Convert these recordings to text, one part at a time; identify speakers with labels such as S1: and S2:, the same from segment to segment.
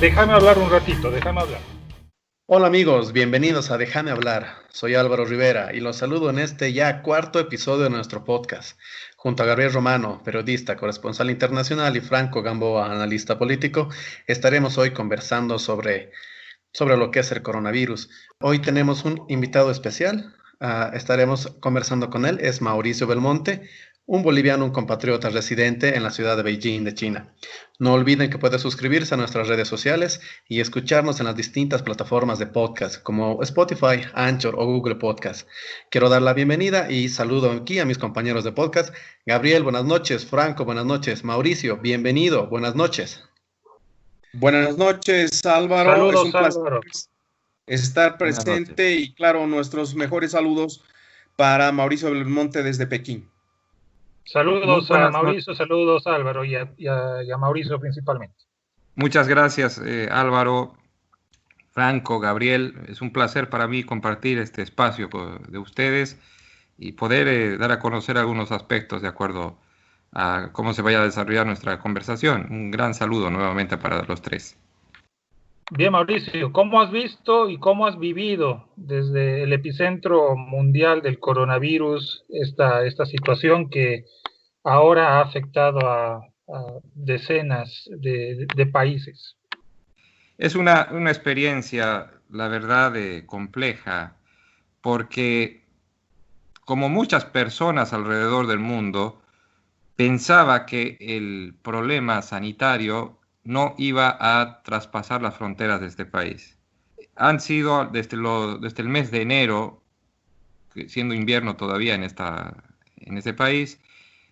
S1: Déjame hablar un ratito, déjame hablar.
S2: Hola amigos, bienvenidos a Déjame hablar. Soy Álvaro Rivera y los saludo en este ya cuarto episodio de nuestro podcast. Junto a Gabriel Romano, periodista, corresponsal internacional, y Franco Gamboa, analista político, estaremos hoy conversando sobre lo que es el coronavirus. Hoy tenemos un invitado especial. Estaremos conversando con él. Es Mauricio Belmonte, un boliviano, un compatriota residente en la ciudad de Beijing, de China. No olviden que puede suscribirse a nuestras redes sociales y escucharnos en las distintas plataformas de podcast como Spotify, Anchor o Google Podcast. Quiero dar la bienvenida y saludo aquí a mis compañeros de podcast. Gabriel, buenas noches. Franco, buenas noches. Mauricio, bienvenido. Buenas noches.
S3: Buenas noches, Álvaro. Es un
S1: Saludos,
S3: placer
S1: Álvaro.
S3: estar presente y, claro, nuestros mejores saludos para Mauricio Belmonte desde Pekín.
S1: Saludos a Mauricio, saludos a Álvaro y a Mauricio principalmente.
S4: Muchas gracias, Álvaro, Franco, Gabriel. Es un placer para mí compartir este espacio de ustedes y poder dar a conocer algunos aspectos de acuerdo a cómo se vaya a desarrollar nuestra conversación. Un gran saludo nuevamente para los tres.
S1: Bien, Mauricio, ¿cómo has visto y cómo has vivido desde el epicentro mundial del coronavirus esta situación que ahora ha afectado a decenas de países?
S4: Es una experiencia, la verdad, compleja, porque como muchas personas alrededor del mundo, pensaba que el problema sanitario no iba a traspasar las fronteras de este país. Han sido desde el mes de enero, siendo invierno todavía en este país,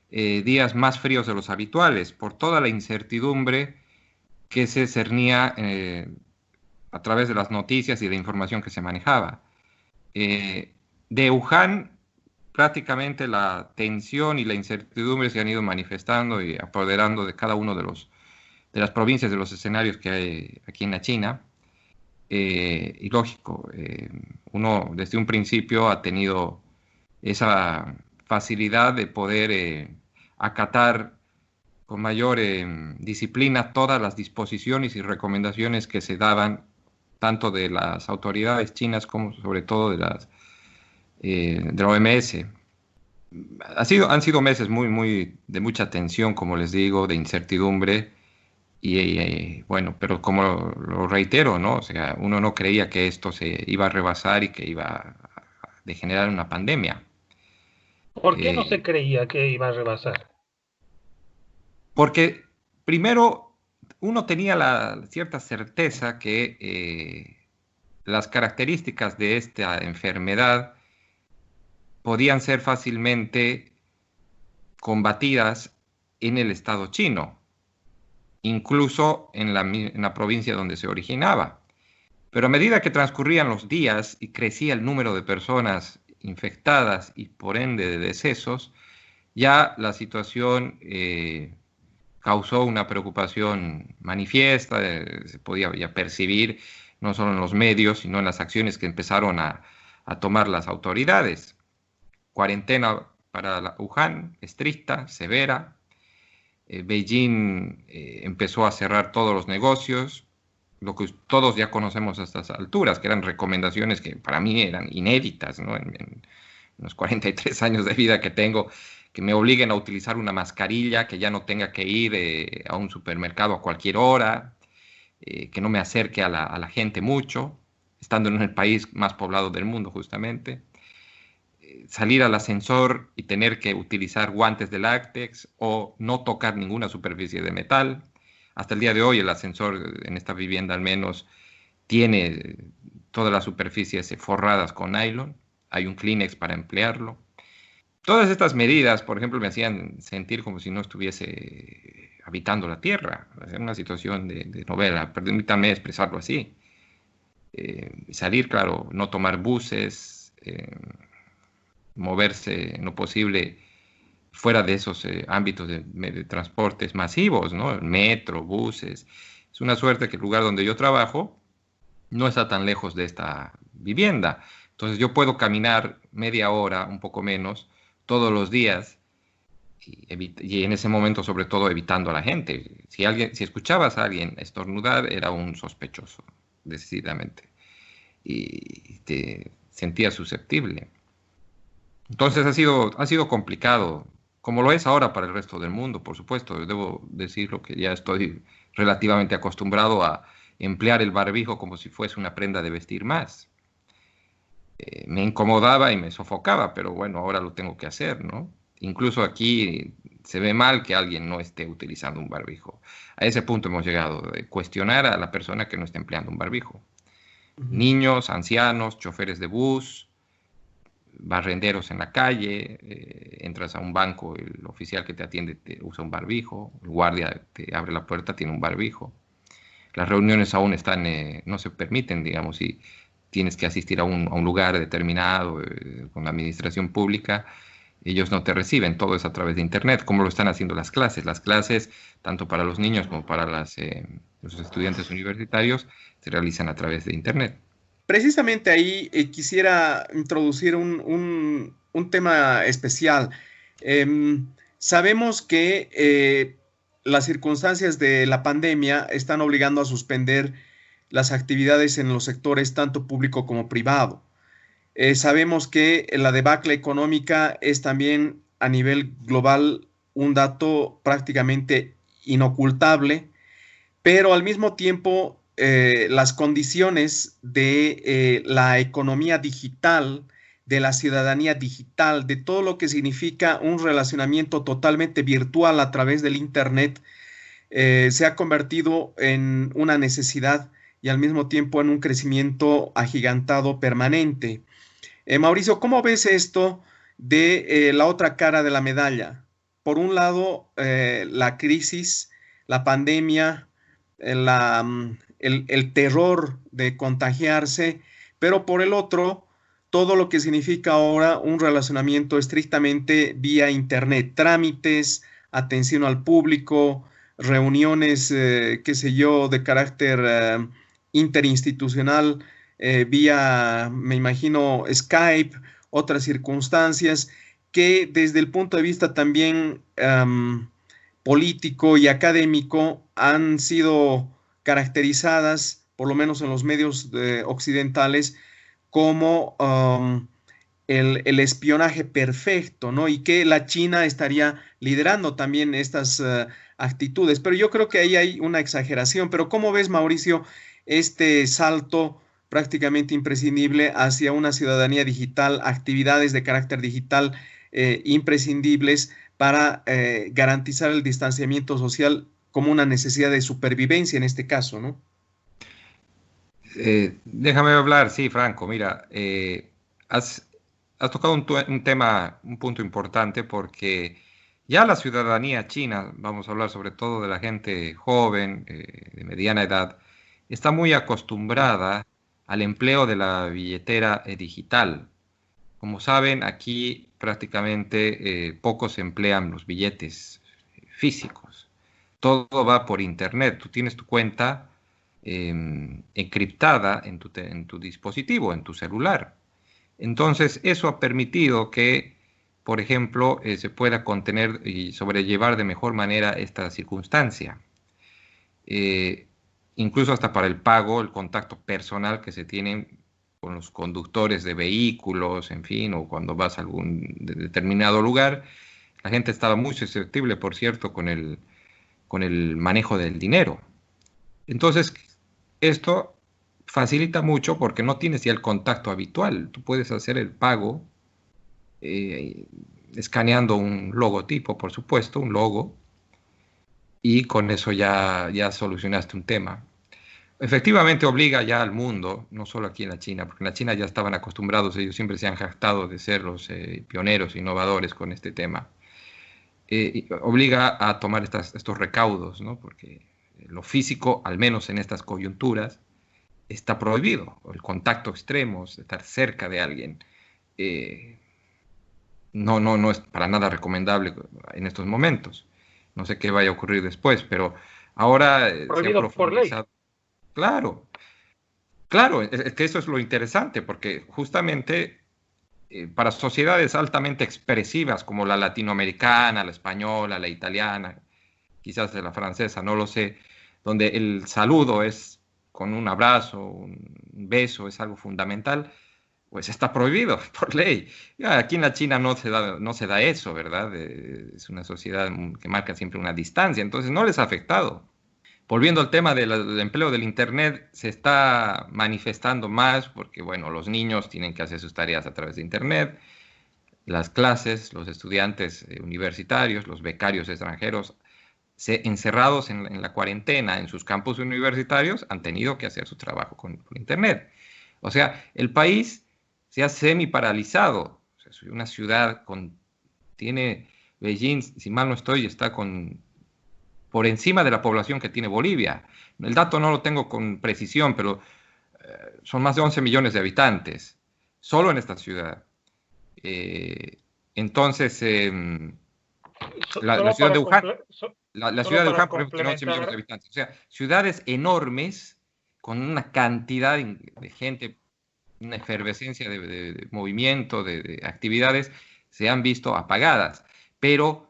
S4: días más fríos de los habituales, por toda la incertidumbre que se cernía a través de las noticias y la información que se manejaba. De Wuhan, prácticamente la tensión y la incertidumbre se han ido manifestando y apoderando de cada uno de las provincias, de los escenarios que hay aquí en la China. Y lógico, uno desde un principio ha tenido esa facilidad de poder acatar con mayor disciplina todas las disposiciones y recomendaciones que se daban tanto de las autoridades chinas como sobre todo de la OMS. Han sido meses muy de mucha tensión, como les digo, de incertidumbre y bueno, pero como lo reitero, ¿no? O sea, uno no creía que esto se iba a rebasar y que iba a degenerar en una pandemia.
S1: ¿Por qué no se creía que iba a rebasar?
S4: Porque primero uno tenía la cierta certeza que las características de esta enfermedad podían ser fácilmente combatidas en el Estado chino, incluso en la provincia donde se originaba. Pero a medida que transcurrían los días y crecía el número de personas infectadas y por ende de decesos, ya la situación causó una preocupación manifiesta, se podía ya percibir no solo en los medios, sino en las acciones que empezaron a tomar las autoridades. Cuarentena para Wuhan, estricta, severa. Beijing empezó a cerrar todos los negocios, lo que todos ya conocemos a estas alturas, que eran recomendaciones que para mí eran inéditas, ¿no? En los 43 años de vida que tengo, que me obliguen a utilizar una mascarilla, que ya no tenga que ir a un supermercado a cualquier hora, que no me acerque a la gente mucho, estando en el país más poblado del mundo justamente. Salir al ascensor y tener que utilizar guantes de látex o no tocar ninguna superficie de metal. Hasta el día de hoy el ascensor en esta vivienda al menos tiene todas las superficies forradas con nylon. Hay un Kleenex para emplearlo. Todas estas medidas, por ejemplo, me hacían sentir como si no estuviese habitando la Tierra. Es una situación de novela, permítanme expresarlo así. Salir, claro, no tomar buses, moverse en lo posible fuera de esos ámbitos de transportes masivos, ¿no? Metro, buses. Es una suerte que el lugar donde yo trabajo no está tan lejos de esta vivienda. Entonces yo puedo caminar media hora, un poco menos, todos los días y en ese momento, sobre todo, evitando a la gente. Si escuchabas a alguien estornudar, era un sospechoso, decididamente, y te sentías susceptible. Entonces ha sido complicado, como lo es ahora para el resto del mundo, por supuesto. Debo decirlo que ya estoy relativamente acostumbrado a emplear el barbijo como si fuese una prenda de vestir más. Me incomodaba y me sofocaba, pero bueno, ahora lo tengo que hacer, ¿no? Incluso aquí se ve mal que alguien no esté utilizando un barbijo. A ese punto hemos llegado, de cuestionar a la persona que no está empleando un barbijo. Niños, ancianos, choferes de bus, barrenderos en la calle, entras a un banco, el oficial que te atiende usa un barbijo, el guardia te abre la puerta, tiene un barbijo. Las reuniones aún no se permiten, digamos, si tienes que asistir a un lugar determinado con la administración pública, ellos no te reciben, todo es a través de Internet, como lo están haciendo las clases. Las clases, tanto para los niños como para los estudiantes universitarios, se realizan a través de Internet.
S3: Precisamente ahí quisiera introducir un tema especial. Sabemos que las circunstancias de la pandemia están obligando a suspender las actividades en los sectores tanto público como privado. Sabemos que la debacle económica es también a nivel global un dato prácticamente inocultable, pero al mismo tiempo las condiciones de la economía digital, de la ciudadanía digital, de todo lo que significa un relacionamiento totalmente virtual a través del Internet, se ha convertido en una necesidad y al mismo tiempo en un crecimiento agigantado permanente. Mauricio, ¿cómo ves esto de la otra cara de la medalla? Por un lado, la crisis, la pandemia, el terror de contagiarse, pero por el otro, todo lo que significa ahora un relacionamiento estrictamente vía Internet, trámites, atención al público, reuniones, qué sé yo, de carácter interinstitucional, vía, me imagino, Skype, otras circunstancias que desde el punto de vista también político y académico han sido caracterizadas, por lo menos en los medios occidentales, como el espionaje perfecto, ¿no? Y que la China estaría liderando también estas actitudes. Pero yo creo que ahí hay una exageración. Pero ¿cómo ves, Mauricio, este salto prácticamente imprescindible hacia una ciudadanía digital, actividades de carácter digital imprescindibles para garantizar el distanciamiento social como una necesidad de supervivencia en este caso, ¿no?
S4: Déjame hablar, sí, Franco. Mira, has tocado un tema, un punto importante, porque ya la ciudadanía china, vamos a hablar sobre todo de la gente joven, de mediana edad, está muy acostumbrada al empleo de la billetera digital. Como saben, aquí prácticamente pocos emplean los billetes físicos. Todo va por Internet. Tú tienes tu cuenta encriptada en tu dispositivo, en tu celular. Entonces, eso ha permitido que, por ejemplo, se pueda contener y sobrellevar de mejor manera esta circunstancia. Incluso hasta para el pago, el contacto personal que se tiene con los conductores de vehículos, en fin, o cuando vas a algún determinado lugar. La gente estaba muy susceptible, por cierto, con el manejo del dinero. Entonces, esto facilita mucho porque no tienes ya el contacto habitual. Tú puedes hacer el pago escaneando un logotipo, por supuesto, un logo, y con eso ya solucionaste un tema. Efectivamente obliga ya al mundo, no solo aquí en la China, porque en la China ya estaban acostumbrados, ellos siempre se han jactado de ser los pioneros, innovadores con este tema. Obliga a tomar estos recaudos, ¿no? Porque lo físico, al menos en estas coyunturas, está prohibido. El contacto extremo, estar cerca de alguien, no es para nada recomendable en estos momentos. No sé qué vaya a ocurrir después, pero ahora se ha profundizado. Claro, es que eso es lo interesante, porque justamente para sociedades altamente expresivas como la latinoamericana, la española, la italiana, quizás la francesa, no lo sé, donde el saludo es con un abrazo, un beso, es algo fundamental, pues está prohibido por ley. Aquí en la China no se da eso, ¿verdad? Es una sociedad que marca siempre una distancia, entonces no les ha afectado. Volviendo al tema del empleo del Internet, se está manifestando más porque, bueno, los niños tienen que hacer sus tareas a través de Internet, las clases, los estudiantes universitarios, los becarios extranjeros, encerrados en la cuarentena en sus campus universitarios, han tenido que hacer su trabajo por Internet. O sea, el país se ha semi-paralizado. O sea, soy una ciudad tiene Beijing, si mal no estoy, está por encima de la población que tiene Bolivia. El dato no lo tengo con precisión, pero son más de 11 millones de habitantes, solo en esta ciudad. Entonces, la ciudad de Wuhan, la ciudad de Wuhan, por ejemplo, tiene 11 millones de habitantes. O sea, ciudades enormes, con una cantidad de gente, una efervescencia de movimiento, de actividades, se han visto apagadas. Pero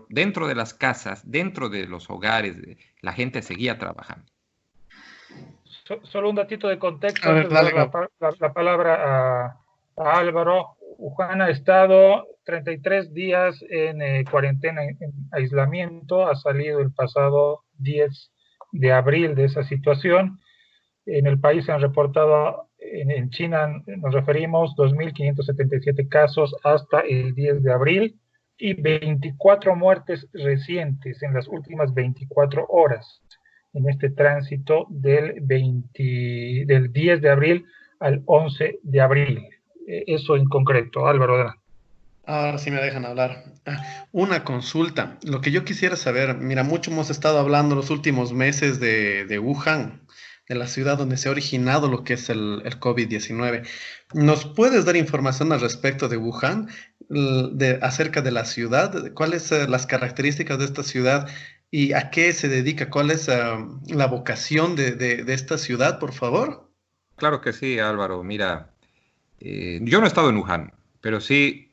S4: dentro de las casas, dentro de los hogares, la gente seguía trabajando.
S1: Solo un datito de contexto antes de dar la palabra a Álvaro. Wuhan ha estado 33 días en cuarentena, en aislamiento, ha salido el pasado 10 de abril de esa situación. En el país se han reportado, en China nos referimos, 2.577 casos hasta el 10 de abril y 24 muertes recientes en las últimas 24 horas en este tránsito del 10 de abril al 11 de abril. Eso en concreto. Álvaro, adelante.
S2: Ahora sí me dejan hablar. Una consulta. Lo que yo quisiera saber, mira, mucho hemos estado hablando los últimos meses de Wuhan, de la ciudad donde se ha originado lo que es el COVID-19. ¿Nos puedes dar información al respecto de Wuhan, acerca de la ciudad? ¿Cuáles son las características de esta ciudad y a qué se dedica? ¿Cuál es la vocación de esta ciudad, por favor?
S4: Claro que sí, Álvaro. Mira, yo no he estado en Wuhan, pero sí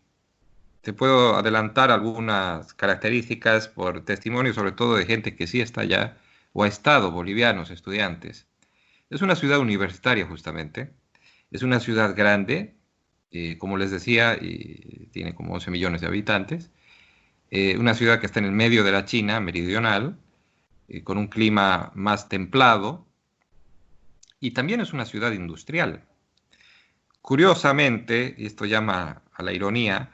S4: te puedo adelantar algunas características por testimonio, sobre todo de gente que sí está allá o ha estado, bolivianos, estudiantes. Es una ciudad universitaria, justamente. Es una ciudad grande, como les decía, y tiene como 11 millones de habitantes. Una ciudad que está en el medio de la China meridional, con un clima más templado. Y también es una ciudad industrial. Curiosamente, y esto llama a la ironía,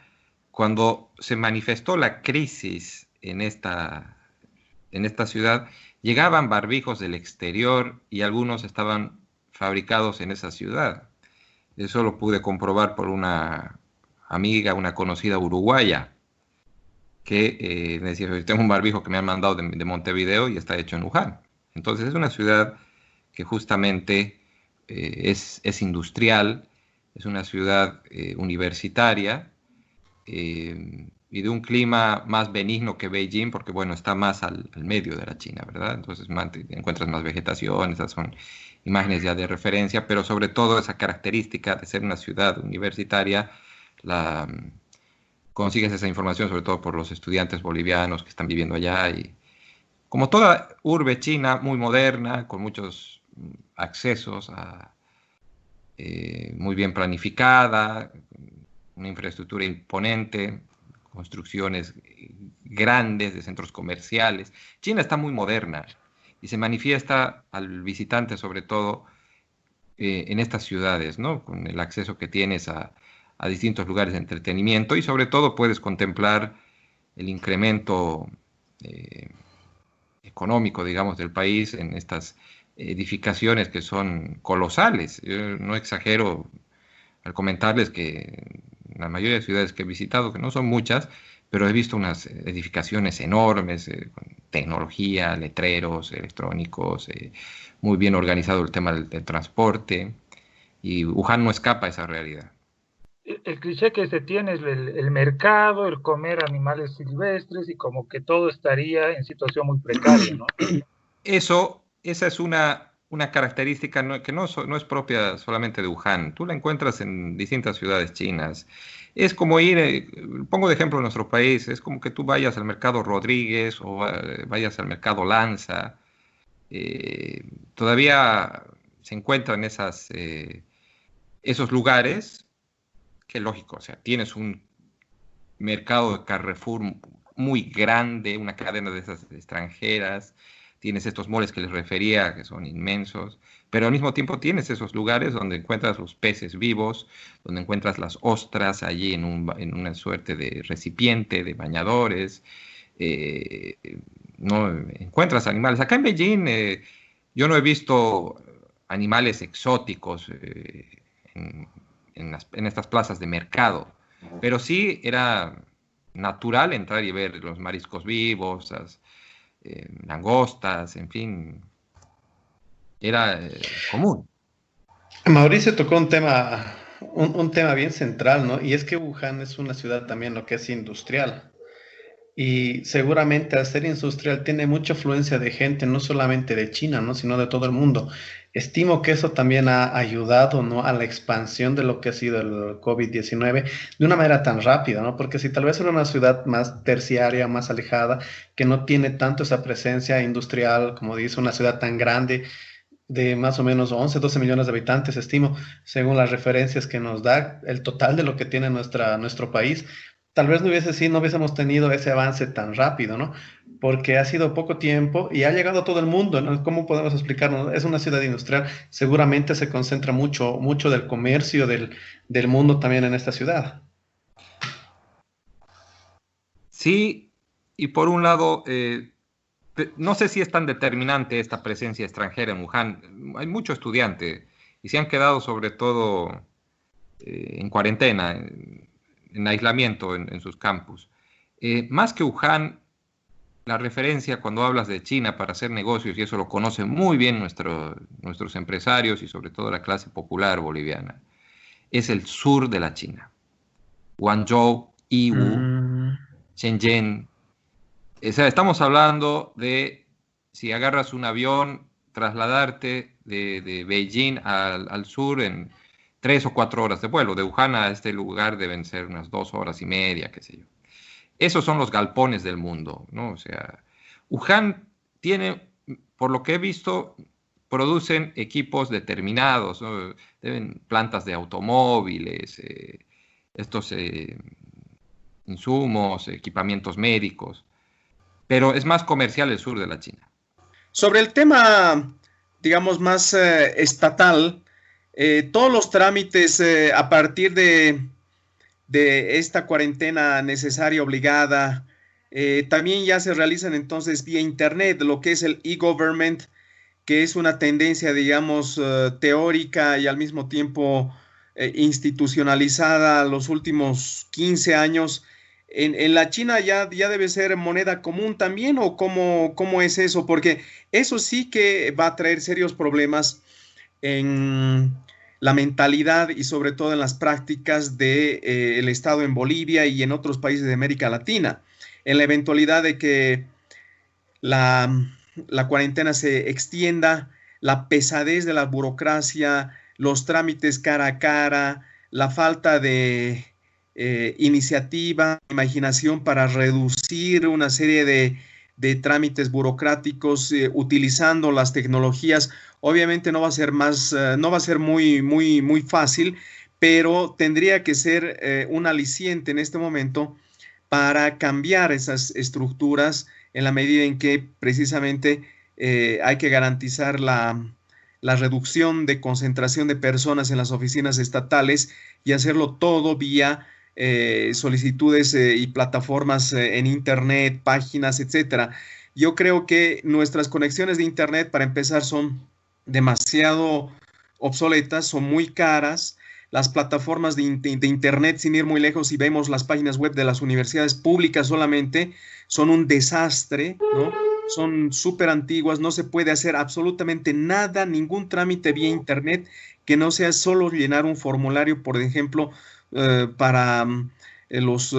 S4: cuando se manifestó la crisis en esta ciudad, llegaban barbijos del exterior y algunos estaban fabricados en esa ciudad. Eso lo pude comprobar por una amiga, una conocida uruguaya, que me decía, tengo un barbijo que me han mandado de Montevideo y está hecho en Wuhan. Entonces es una ciudad que justamente es industrial, es una ciudad universitaria, y de un clima más benigno que Beijing, porque bueno, está más al medio de la China, ¿verdad? Entonces encuentras más vegetación, esas son imágenes ya de referencia, pero sobre todo esa característica de ser una ciudad universitaria, consigues esa información sobre todo por los estudiantes bolivianos que están viviendo allá, y como toda urbe china, muy moderna, con muchos accesos, muy bien planificada, una infraestructura imponente, construcciones grandes de centros comerciales. China está muy moderna y se manifiesta al visitante sobre todo en estas ciudades, ¿no? Con el acceso que tienes a distintos lugares de entretenimiento, y sobre todo puedes contemplar el incremento económico, digamos, del país en estas edificaciones que son colosales. Yo no exagero al comentarles que la mayoría de ciudades que he visitado, que no son muchas, pero he visto unas edificaciones enormes, con tecnología, letreros electrónicos, muy bien organizado el tema del transporte, y Wuhan no escapa a esa realidad.
S1: El cliché que se tiene es el mercado, el comer animales silvestres, y como que todo estaría en situación muy precaria, ¿no?
S4: Esa es una una característica que no es propia solamente de Wuhan. Tú la encuentras en distintas ciudades chinas. Es como ir, pongo de ejemplo nuestro país, es como que tú vayas al mercado Rodríguez o vayas al mercado Lanza. Todavía se encuentran esos lugares, que lógico, o sea, tienes un mercado de Carrefour muy grande, una cadena de esas extranjeras, tienes estos moles que les refería, que son inmensos, pero al mismo tiempo tienes esos lugares donde encuentras los peces vivos, donde encuentras las ostras allí en una suerte de recipiente, de bañadores, no encuentras animales. Acá en Beijing yo no he visto animales exóticos en estas plazas de mercado, pero sí era natural entrar y ver los mariscos vivos, las langostas, en fin, era común.
S2: Mauricio tocó un tema bien central, ¿no? Y es que Wuhan es una ciudad también lo que es industrial. Y seguramente al ser industrial tiene mucha afluencia de gente, no solamente de China, ¿no? Sino de todo el mundo. Estimo que eso también ha ayudado, ¿no? A la expansión de lo que ha sido el COVID-19 de una manera tan rápida, ¿no? Porque si tal vez era una ciudad más terciaria, más alejada, que no tiene tanto esa presencia industrial, como dice, una ciudad tan grande, de más o menos 11, 12 millones de habitantes, estimo, según las referencias que nos da el total de lo que tiene nuestro país, tal vez no hubiésemos tenido ese avance tan rápido, ¿no? Porque ha sido poco tiempo y ha llegado a todo el mundo, ¿no? ¿Cómo podemos explicarnos? Es una ciudad industrial, seguramente se concentra mucho del comercio del mundo también en esta ciudad.
S4: Sí, y por un lado, no sé si es tan determinante esta presencia extranjera en Wuhan. Hay mucho estudiante y se han quedado sobre todo en cuarentena, en aislamiento en sus campus. Más que Wuhan, la referencia cuando hablas de China para hacer negocios, y eso lo conocen muy bien nuestros empresarios y sobre todo la clase popular boliviana, es el sur de la China. Guangzhou, Yiwu, Shenzhen. O sea, estamos hablando de, si agarras un avión, trasladarte de Beijing al sur en 3 o 4 horas de vuelo. De Wuhan a este lugar deben ser unas 2 horas y media, qué sé yo. Esos son los galpones del mundo, ¿no? O sea, Wuhan tiene, por lo que he visto, producen equipos determinados, ¿no? Deben plantas de automóviles, estos insumos, equipamientos médicos, pero es más comercial el sur de la China.
S3: Sobre el tema, digamos, más estatal, todos los trámites a partir de esta cuarentena necesaria, obligada, también ya se realizan entonces vía internet, lo que es el e-government, que es una tendencia, digamos, teórica y al mismo tiempo institucionalizada los últimos 15 años. ¿En la China ya debe ser moneda común también o cómo es eso? Porque eso sí que va a traer serios problemas en la mentalidad y sobre todo en las prácticas del Estado en Bolivia y en otros países de América Latina. En la eventualidad de que la cuarentena se extienda, la pesadez de la burocracia, los trámites cara a cara, la falta de iniciativa, imaginación para reducir una serie de trámites burocráticos utilizando las tecnologías. Obviamente no va a ser muy fácil, pero tendría que ser un aliciente en este momento para cambiar esas estructuras en la medida en que precisamente hay que garantizar la reducción de concentración de personas en las oficinas estatales y hacerlo todo vía solicitudes y plataformas en internet, páginas, etcétera. Yo creo que nuestras conexiones de internet, para empezar, son demasiado obsoletas, son muy caras. Las plataformas de internet, sin ir muy lejos, si vemos las páginas web de las universidades públicas solamente, son un desastre, ¿no? Son súper antiguas, no se puede hacer absolutamente nada, ningún trámite vía internet que no sea solo llenar un formulario, por ejemplo, para los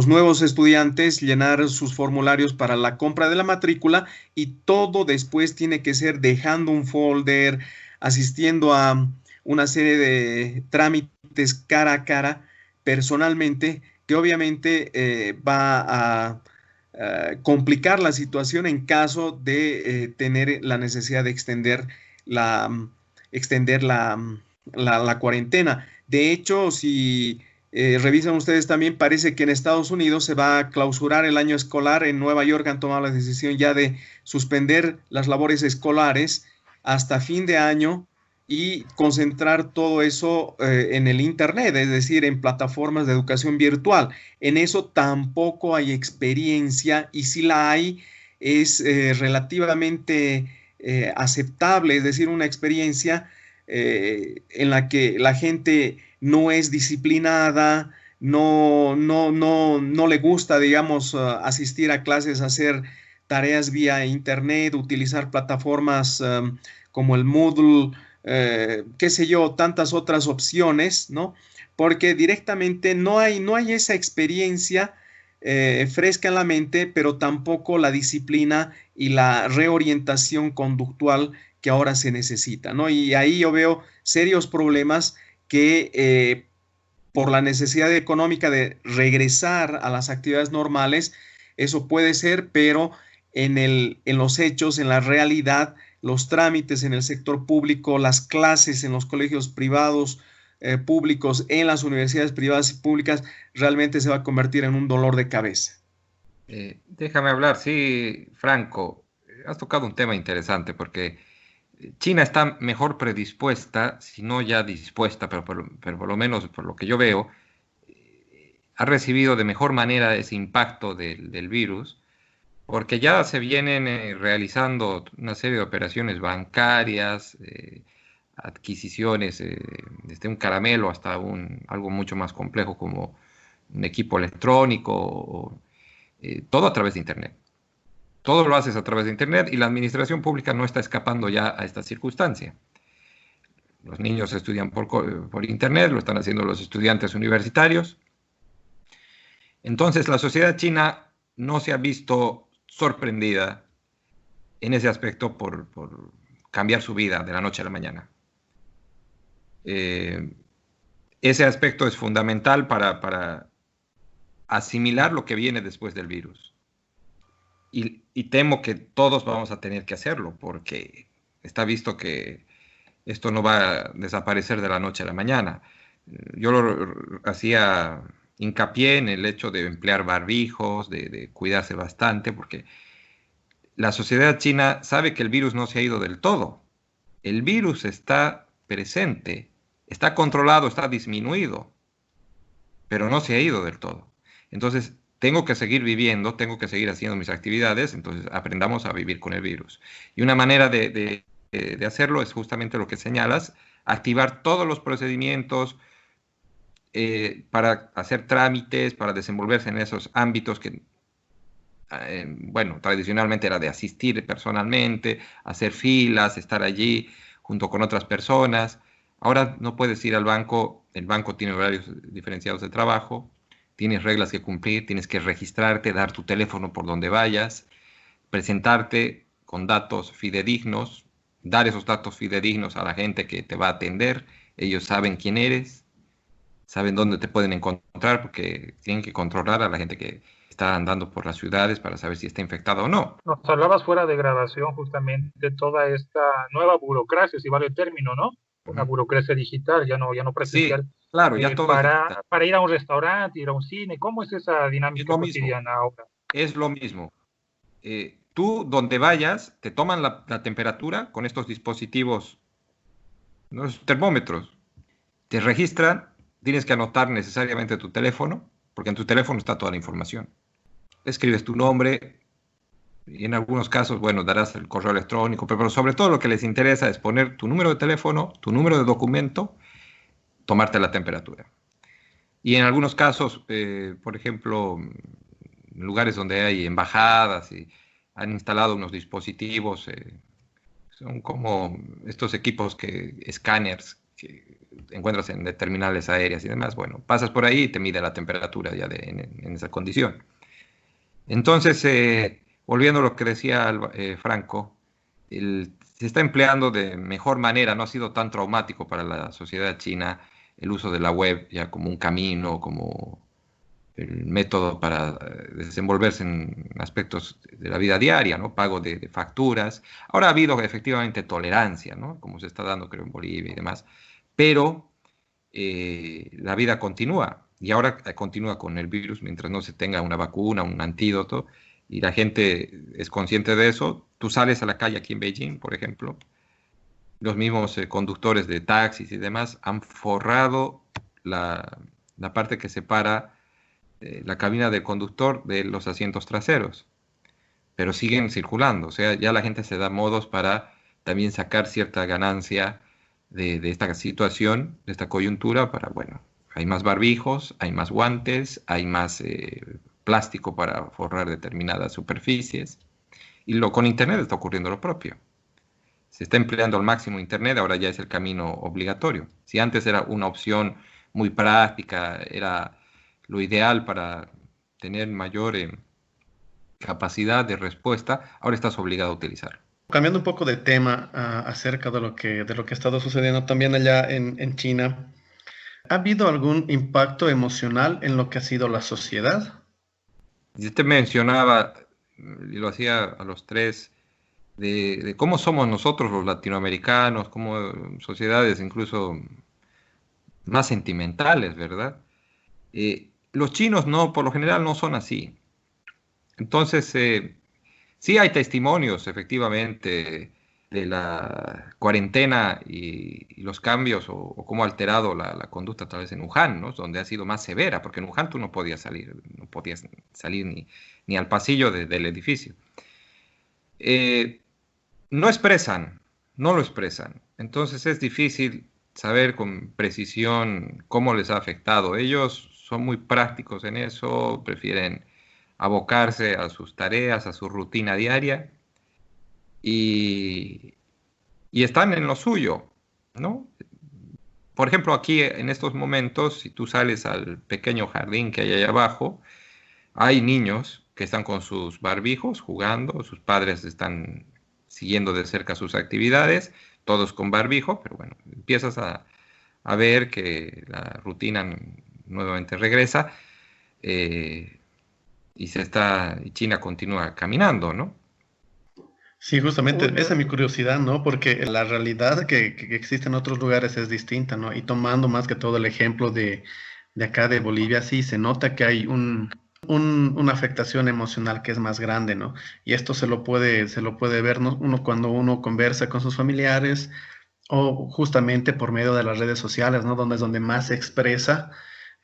S3: nuevos estudiantes llenar sus formularios para la compra de la matrícula, y todo después tiene que ser dejando un folder, asistiendo a una serie de trámites cara a cara, personalmente, que obviamente va a complicar la situación en caso de tener la necesidad de extender la cuarentena. De hecho, si revisan ustedes también, parece que en Estados Unidos se va a clausurar el año escolar. En Nueva York han tomado la decisión ya de suspender las labores escolares hasta fin de año y concentrar todo eso en el Internet, es decir, en plataformas de educación virtual. En eso tampoco hay experiencia, y si la hay, es relativamente aceptable, es decir, una experiencia en la que la gente no es disciplinada, no le gusta, digamos, asistir a clases, hacer tareas vía internet, utilizar plataformas como el Moodle, qué sé yo, tantas otras opciones, ¿no? Porque directamente no hay esa experiencia fresca en la mente, pero tampoco la disciplina y la reorientación conductual que ahora se necesita, ¿no? Y ahí yo veo serios problemas que por la necesidad económica de regresar a las actividades normales, eso puede ser, pero en los hechos, en la realidad, los trámites en el sector público, las clases en los colegios privados, públicos, en las universidades privadas y públicas, realmente se va a convertir en un dolor de cabeza.
S4: Déjame hablar, sí, Franco, has tocado un tema interesante porque China está mejor predispuesta, si no ya dispuesta, pero por lo menos por lo que yo veo, ha recibido de mejor manera ese impacto del virus, porque ya se vienen realizando una serie de operaciones bancarias, adquisiciones, desde un caramelo hasta algo mucho más complejo como un equipo electrónico, todo a través de Internet. Todo lo haces a través de Internet y la administración pública no está escapando ya a esta circunstancia. Los niños estudian por Internet, lo están haciendo los estudiantes universitarios. Entonces, la sociedad china no se ha visto sorprendida en ese aspecto por cambiar su vida de la noche a la mañana. Ese aspecto es fundamental para asimilar lo que viene después del virus. Y temo que todos vamos a tener que hacerlo, porque está visto que esto no va a desaparecer de la noche a la mañana. Yo hacía hincapié en el hecho de emplear barbijos, de cuidarse bastante, porque la sociedad china sabe que el virus no se ha ido del todo. El virus está presente, está controlado, está disminuido, pero no se ha ido del todo. Entonces, tengo que seguir viviendo, tengo que seguir haciendo mis actividades, entonces aprendamos a vivir con el virus. Y una manera de hacerlo es justamente lo que señalas, activar todos los procedimientos para hacer trámites, para desenvolverse en esos ámbitos que, bueno, tradicionalmente era de asistir personalmente, hacer filas, estar allí junto con otras personas. Ahora no puedes ir al banco, el banco tiene horarios diferenciados de trabajo, tienes reglas que cumplir, tienes que registrarte, dar tu teléfono por donde vayas, presentarte con datos fidedignos, dar esos datos fidedignos a la gente que te va a atender. Ellos saben quién eres, saben dónde te pueden encontrar, porque tienen que controlar a la gente que está andando por las ciudades para saber si está infectada o no.
S1: Nos hablabas fuera de grabación justamente de toda esta nueva burocracia, si vale el término, ¿no? Una burocracia digital, ya no presencial.
S4: Sí, claro, ya todo es digital.
S1: Para ir a un restaurante, ir a un cine, ¿cómo es esa dinámica cotidiana ahora?
S4: Es lo mismo. Tú, donde vayas, te toman la temperatura con estos dispositivos, los termómetros. Te registran, tienes que anotar necesariamente tu teléfono, porque en tu teléfono está toda la información. Escribes tu nombre y en algunos casos, bueno, darás el correo electrónico, pero sobre todo lo que les interesa es poner tu número de teléfono, tu número de documento, tomarte la temperatura. Y en algunos casos, por ejemplo, en lugares donde hay embajadas y han instalado unos dispositivos, son como estos equipos escáneres, que encuentras en de terminales aéreas y demás. Bueno, pasas por ahí y te mide la temperatura ya en esa condición. Entonces, volviendo a lo que decía Franco, se está empleando de mejor manera, no ha sido tan traumático para la sociedad china el uso de la web ya como un camino, como el método para desenvolverse en aspectos de la vida diaria, ¿no? Pago de facturas. Ahora ha habido efectivamente tolerancia, ¿no? Como se está dando, creo, en Bolivia y demás, pero la vida continúa y ahora continúa con el virus mientras no se tenga una vacuna, un antídoto y la gente es consciente de eso. Tú sales a la calle aquí en Beijing, por ejemplo, los mismos conductores de taxis y demás han forrado la parte que separa la cabina del conductor de los asientos traseros, pero siguen circulando, o sea, ya la gente se da modos para también sacar cierta ganancia de esta situación, de esta coyuntura, para, bueno, hay más barbijos, hay más guantes, hay más plástico para forrar determinadas superficies, y con Internet está ocurriendo lo propio. Se está empleando al máximo Internet, ahora ya es el camino obligatorio. Si antes era una opción muy práctica, era lo ideal para tener mayor capacidad de respuesta, ahora estás obligado a utilizarlo.
S2: Cambiando un poco de tema acerca de lo que ha estado sucediendo también allá en China, ¿ha habido algún impacto emocional en lo que ha sido la sociedad?
S4: Yo te mencionaba, y lo hacía a los tres, de cómo somos nosotros los latinoamericanos, como sociedades incluso más sentimentales, ¿verdad? Los chinos no, por lo general no son así. Entonces, sí hay testimonios, efectivamente, de la cuarentena y los cambios o cómo ha alterado la conducta tal vez en Wuhan, ¿no? Donde ha sido más severa, porque en Wuhan tú no podías salir ni al pasillo del edificio. No lo expresan. Entonces es difícil saber con precisión cómo les ha afectado. Ellos son muy prácticos en eso, prefieren abocarse a sus tareas, a su rutina diaria y están en lo suyo, ¿no? Por ejemplo, aquí en estos momentos, si tú sales al pequeño jardín que hay allá abajo, hay niños que están con sus barbijos jugando, sus padres están siguiendo de cerca sus actividades, todos con barbijo, pero bueno, empiezas a ver que la rutina nuevamente regresa y China continúa caminando, ¿no?
S2: Sí, justamente esa es mi curiosidad, ¿no? Porque la realidad que existe en otros lugares es distinta, ¿no? Y tomando más que todo el ejemplo de acá de Bolivia, sí, se nota que hay una afectación emocional que es más grande, ¿no? Y esto se lo puede ver, ¿no? Cuando uno conversa con sus familiares o justamente por medio de las redes sociales, ¿no? Donde es donde más se expresa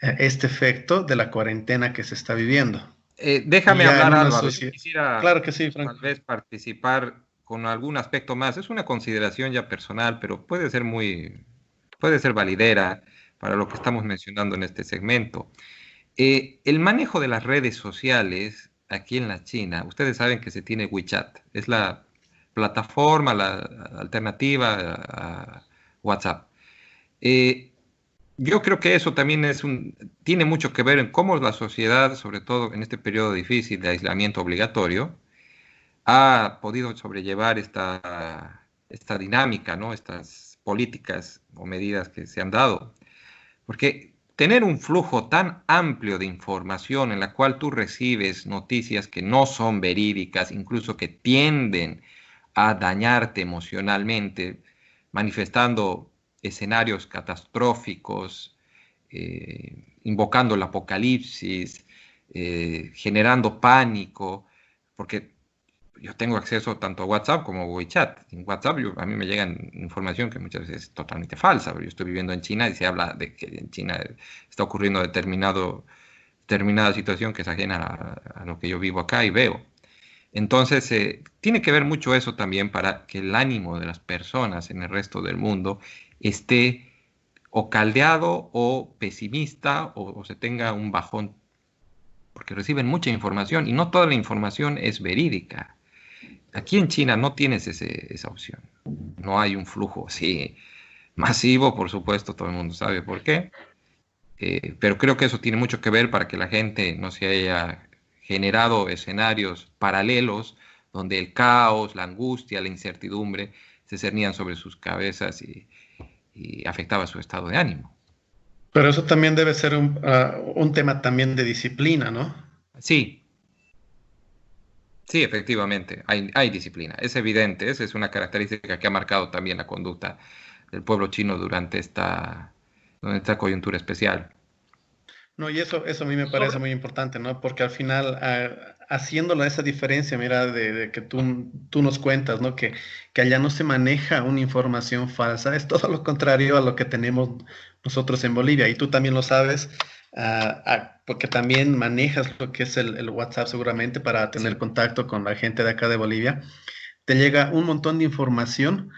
S2: este efecto de la cuarentena que se está viviendo.
S4: Déjame hablar, Álvaro. Yo quisiera
S2: claro que sí, Frank.
S4: Tal vez participar con algún aspecto más. Es una consideración ya personal, pero puede ser validera para lo que estamos mencionando en este segmento. El manejo de las redes sociales aquí en la China, ustedes saben que se tiene WeChat, es la plataforma, la alternativa a WhatsApp. Yo creo que eso también tiene mucho que ver en cómo la sociedad, sobre todo en este periodo difícil de aislamiento obligatorio, ha podido sobrellevar esta dinámica, ¿no? Estas políticas o medidas que se han dado. Porque tener un flujo tan amplio de información en la cual tú recibes noticias que no son verídicas, incluso que tienden a dañarte emocionalmente, manifestando escenarios catastróficos, invocando el apocalipsis, generando pánico, porque yo tengo acceso tanto a WhatsApp como a WeChat. En WhatsApp a mí me llega información que muchas veces es totalmente falsa. Yo estoy viviendo en China y se habla de que en China está ocurriendo determinada situación que es ajena a lo que yo vivo acá y veo. Entonces, tiene que ver mucho eso también para que el ánimo de las personas en el resto del mundo esté o caldeado o pesimista o se tenga un bajón, porque reciben mucha información y no toda la información es verídica. Aquí en China no tienes esa opción. No hay un flujo así masivo, por supuesto, todo el mundo sabe por qué. Pero creo que eso tiene mucho que ver para que la gente no se haya generado escenarios paralelos donde el caos, la angustia, la incertidumbre se cernían sobre sus cabezas y afectaba su estado de ánimo.
S2: Pero eso también debe ser un tema también de disciplina, ¿no?
S4: Sí, sí, efectivamente, hay disciplina, es evidente, esa es una característica que ha marcado también la conducta del pueblo chino durante esta coyuntura especial.
S2: No, y eso a mí me parece
S1: Sobre,
S2: muy importante, ¿no? Porque al final, haciéndolo esa diferencia, mira, de que tú nos cuentas, ¿no? Que allá no se maneja una información falsa, es todo lo contrario a lo que tenemos nosotros en Bolivia. Y tú también lo sabes, porque también manejas lo que es el WhatsApp seguramente para tener
S4: Sí.
S2: contacto con la gente de acá de Bolivia. Te llega un montón de información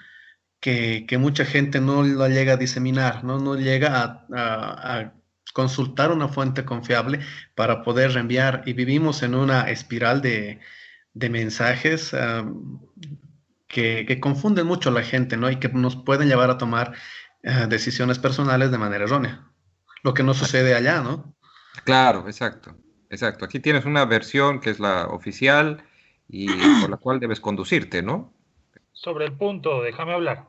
S2: que mucha gente no lo llega a diseminar, ¿no? No llega a consultar una fuente confiable para poder reenviar y vivimos en una espiral de mensajes que confunden mucho a la gente, ¿no? Y que nos pueden llevar a tomar decisiones personales de manera errónea, lo que no sucede allá, ¿no?
S4: Claro, exacto, exacto. Aquí tienes una versión que es la oficial y por la cual debes conducirte, ¿no?
S1: sobre el punto, déjame hablar.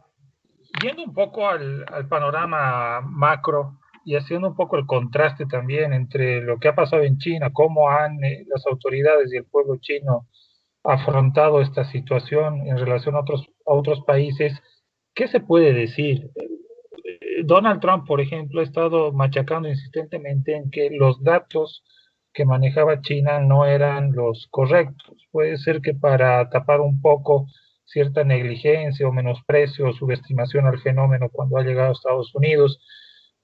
S1: Yendo un poco al panorama macro y haciendo un poco el contraste también entre lo que ha pasado en China, cómo han las autoridades y el pueblo chino afrontado esta situación en relación a otros países, ¿qué se puede decir? Donald Trump, por ejemplo, ha estado machacando insistentemente en que los datos que manejaba China no eran los correctos. Puede ser que para tapar un poco cierta negligencia o menosprecio o subestimación al fenómeno cuando ha llegado a Estados Unidos,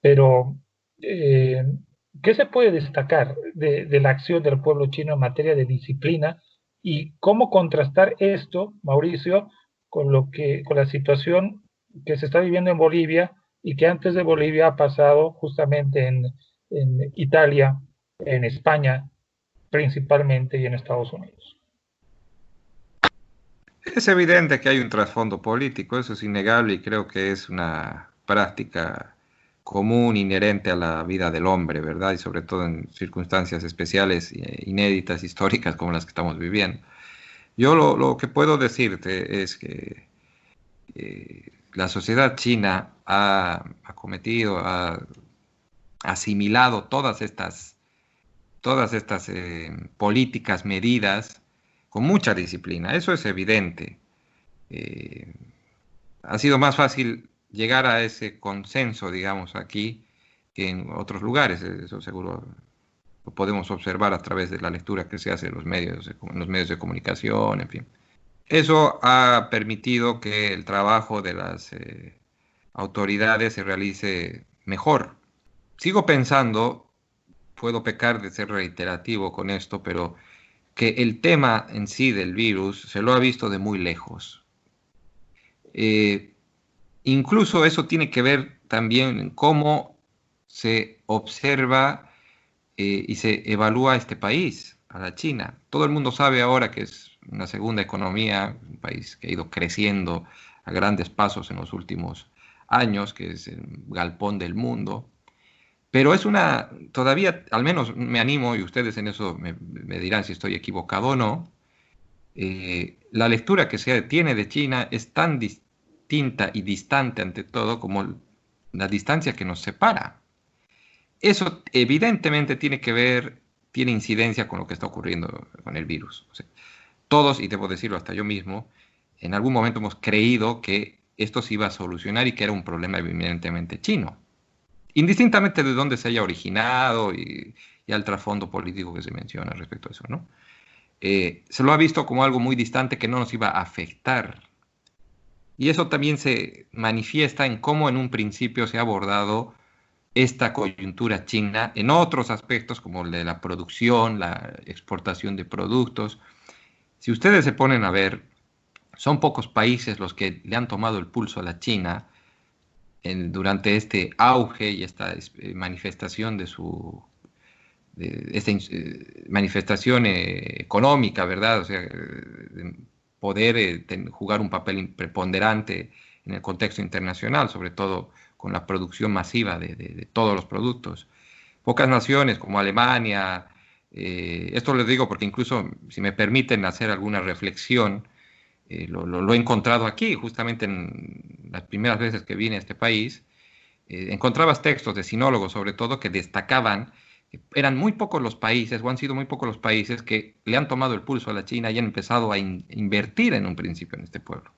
S1: pero eh, ¿qué se puede destacar de la acción del pueblo chino en materia de disciplina y cómo contrastar esto, Mauricio, con la situación que se está viviendo en Bolivia y que antes de Bolivia ha pasado justamente en Italia, en España principalmente y en Estados Unidos?
S4: Es evidente que hay un trasfondo político, eso es innegable y creo que es una práctica común, inherente a la vida del hombre, ¿verdad? Y sobre todo en circunstancias especiales, inéditas, históricas como las que estamos viviendo. Yo lo que puedo decirte es que la sociedad china ha cometido, ha asimilado todas estas políticas, medidas, con mucha disciplina. Eso es evidente. Eh, ha sido más fácil llegar a ese consenso, digamos, aquí que en otros lugares. Eso seguro lo podemos observar a través de la lectura que se hace en los medios de comunicación, en fin. Eso ha permitido que el trabajo de las autoridades se realice mejor. Sigo pensando, puedo pecar de ser reiterativo con esto, pero que el tema en sí del virus se lo ha visto de muy lejos. Eh, Incluso eso tiene que ver también en cómo se observa y se evalúa este país, a la China. Todo el mundo sabe ahora que es una segunda economía, un país que ha ido creciendo a grandes pasos en los últimos años, que es el galpón del mundo. Pero todavía, al menos me animo, y ustedes en eso me dirán si estoy equivocado o no, la lectura que se tiene de China es tan distinta y distante ante todo como la distancia que nos separa. Eso evidentemente tiene incidencia con lo que está ocurriendo con el virus. O sea, todos, y debo decirlo hasta yo mismo, en algún momento hemos creído que esto se iba a solucionar y que era un problema evidentemente chino, indistintamente de dónde se haya originado y al trasfondo político que se menciona respecto a eso, ¿no? Se lo ha visto como algo muy distante que no nos iba a afectar. Y eso también se manifiesta en cómo en un principio se ha abordado esta coyuntura china en otros aspectos como el de la producción, la exportación de productos. Si ustedes se ponen a ver, son pocos países los que le han tomado el pulso a la China durante este auge y esta manifestación manifestación económica, ¿verdad? O sea, poder jugar un papel preponderante en el contexto internacional, sobre todo con la producción masiva de todos los productos. Pocas naciones como Alemania, esto les digo porque incluso, si me permiten hacer alguna reflexión, lo he encontrado aquí, justamente en las primeras veces que vine a este país, encontrabas textos de sinólogos, sobre todo, que destacaban que eran muy pocos los países, o han sido muy pocos los países, que le han tomado el pulso a la China y han empezado a invertir en un principio en este pueblo,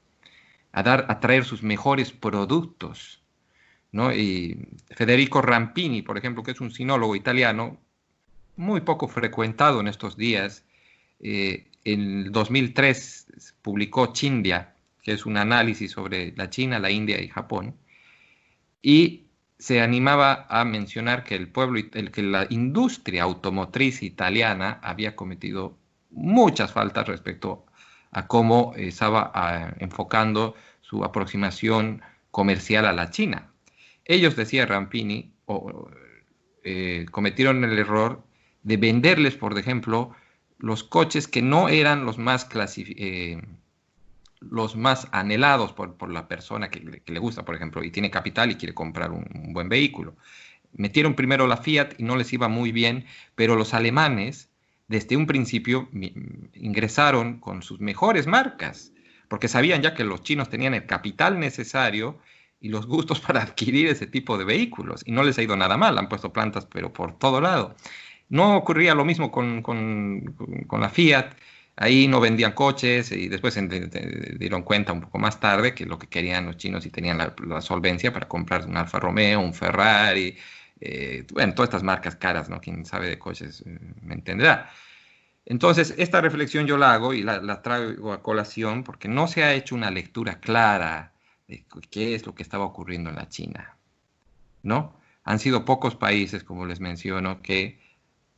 S4: a traer sus mejores productos, ¿no? Y Federico Rampini, por ejemplo, que es un sinólogo italiano, muy poco frecuentado en estos días, en 2003 publicó Chindia, que es un análisis sobre la China, la India y Japón, y se animaba a mencionar que que la industria automotriz italiana había cometido muchas faltas respecto a cómo estaba enfocando su aproximación comercial a la China. Ellos, decía Rampini, cometieron el error de venderles, por ejemplo, los coches que no eran los más anhelados por la persona que le gusta, por ejemplo, y tiene capital y quiere comprar un buen vehículo. Metieron primero la Fiat y no les iba muy bien, pero los alemanes desde un principio ingresaron con sus mejores marcas, porque sabían ya que los chinos tenían el capital necesario y los gustos para adquirir ese tipo de vehículos, y no les ha ido nada mal, han puesto plantas pero por todo lado. No ocurría lo mismo con la Fiat. Ahí no vendían coches y después se dieron cuenta un poco más tarde que lo que querían los chinos, y tenían la solvencia para comprar un Alfa Romeo, un Ferrari, bueno, todas estas marcas caras, ¿no? Quien sabe de coches me entenderá. Entonces, esta reflexión yo la hago y la traigo a colación porque no se ha hecho una lectura clara de qué es lo que estaba ocurriendo en la China, ¿no? Han sido pocos países, como les menciono, que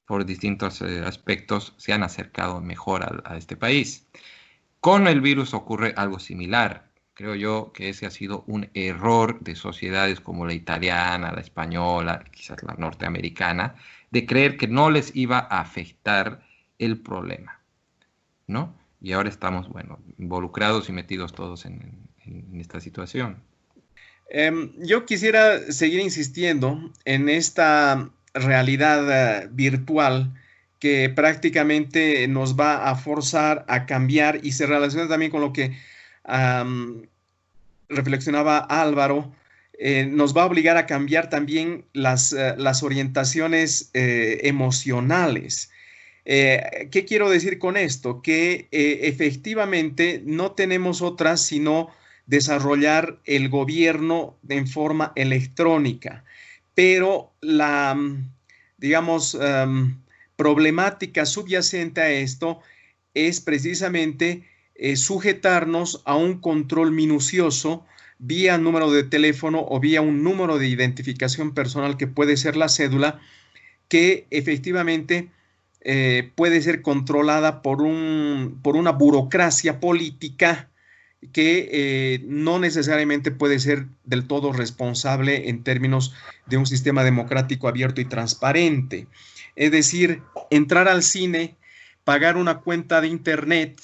S4: por distintos aspectos se han acercado mejor a este país. Con el virus ocurre algo similar. Creo yo que ese ha sido un error de sociedades como la italiana, la española, quizás la norteamericana, de creer que no les iba a afectar el problema, ¿no? Y ahora estamos, bueno, involucrados y metidos todos en esta situación.
S3: Yo quisiera seguir insistiendo en esta realidad virtual que prácticamente nos va a forzar a cambiar, y se relaciona también con lo que reflexionaba Álvaro. Nos va a obligar a cambiar también las orientaciones emocionales. ¿Qué quiero decir con esto? Que efectivamente no tenemos otra sino desarrollar el gobierno en forma electrónica, pero la, digamos, problemática subyacente a esto es precisamente sujetarnos a un control minucioso vía número de teléfono o vía un número de identificación personal que puede ser la cédula, que efectivamente puede ser controlada por una burocracia política que no necesariamente puede ser del todo responsable en términos de un sistema democrático abierto y transparente. Es decir, entrar al cine, pagar una cuenta de internet,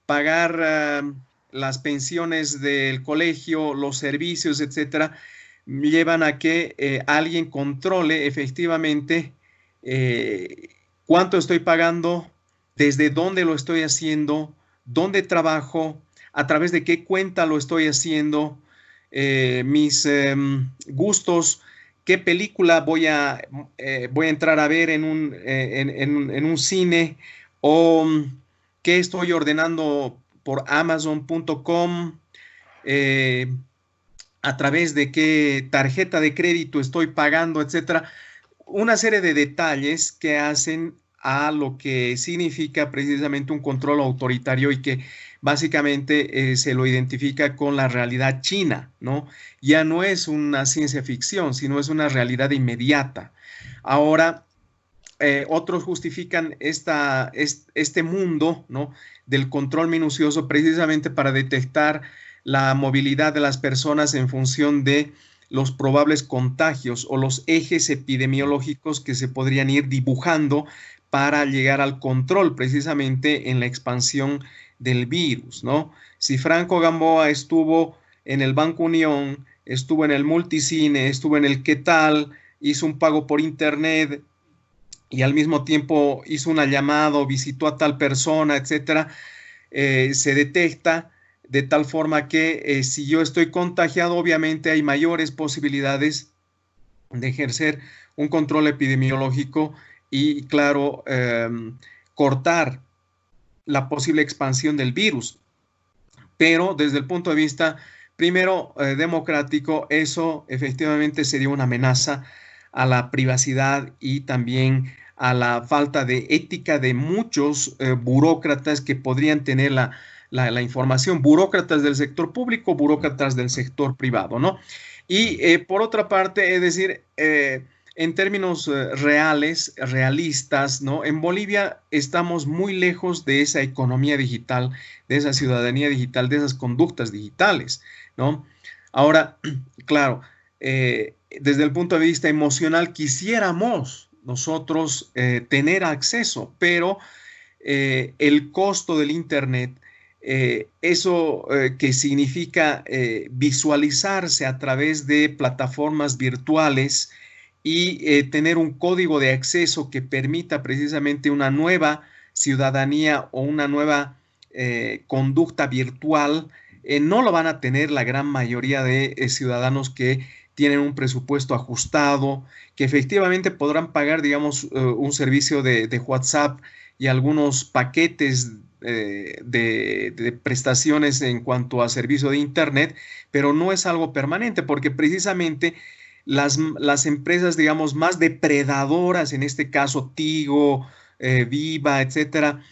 S3: pagar las pensiones del colegio, los servicios, etcétera, llevan a que alguien controle efectivamente cuánto estoy pagando, desde dónde lo estoy haciendo, dónde trabajo, a través de qué cuenta lo estoy haciendo, mis gustos, qué película voy a entrar a ver en un cine, o qué estoy ordenando por Amazon.com, a través de qué tarjeta de crédito estoy pagando, etcétera. Una serie de detalles que hacen a lo que significa precisamente un control autoritario, y que básicamente se lo identifica con la realidad china, ¿no? Ya no es una ciencia ficción, sino es una realidad inmediata. Ahora, otros justifican este mundo, ¿no?, del control minucioso precisamente para detectar la movilidad de las personas en función de los probables contagios o los ejes epidemiológicos que se podrían ir dibujando para llegar al control precisamente en la expansión del virus, ¿no? Si Franco Gamboa estuvo en el Banco Unión, estuvo en el Multicine, estuvo en el ¿Qué tal?, hizo un pago por internet y al mismo tiempo hizo una llamada o visitó a tal persona, etcétera, se detecta de tal forma que si yo estoy contagiado, obviamente hay mayores posibilidades de ejercer un control epidemiológico y, claro, cortar la posible expansión del virus. Pero desde el punto de vista, primero, democrático, eso efectivamente sería una amenaza a la privacidad y también a la falta de ética de muchos burócratas que podrían tener la información, burócratas del sector público, burócratas del sector privado, ¿no? Y por otra parte, es decir, en términos realistas, ¿no? En Bolivia estamos muy lejos de esa economía digital, de esa ciudadanía digital, de esas conductas digitales, ¿no? Ahora, claro, desde el punto de vista emocional quisiéramos nosotros tener acceso, pero el costo del Internet, eso que significa visualizarse a través de plataformas virtuales y tener un código de acceso que permita precisamente una nueva ciudadanía o una nueva conducta virtual, no lo van a tener la gran mayoría de ciudadanos que tienen un presupuesto ajustado, que efectivamente podrán pagar, digamos, un servicio de WhatsApp y algunos paquetes de prestaciones en cuanto a servicio de Internet, pero no es algo permanente, porque precisamente las empresas, digamos, más depredadoras, en este caso Tigo, Viva, etcétera,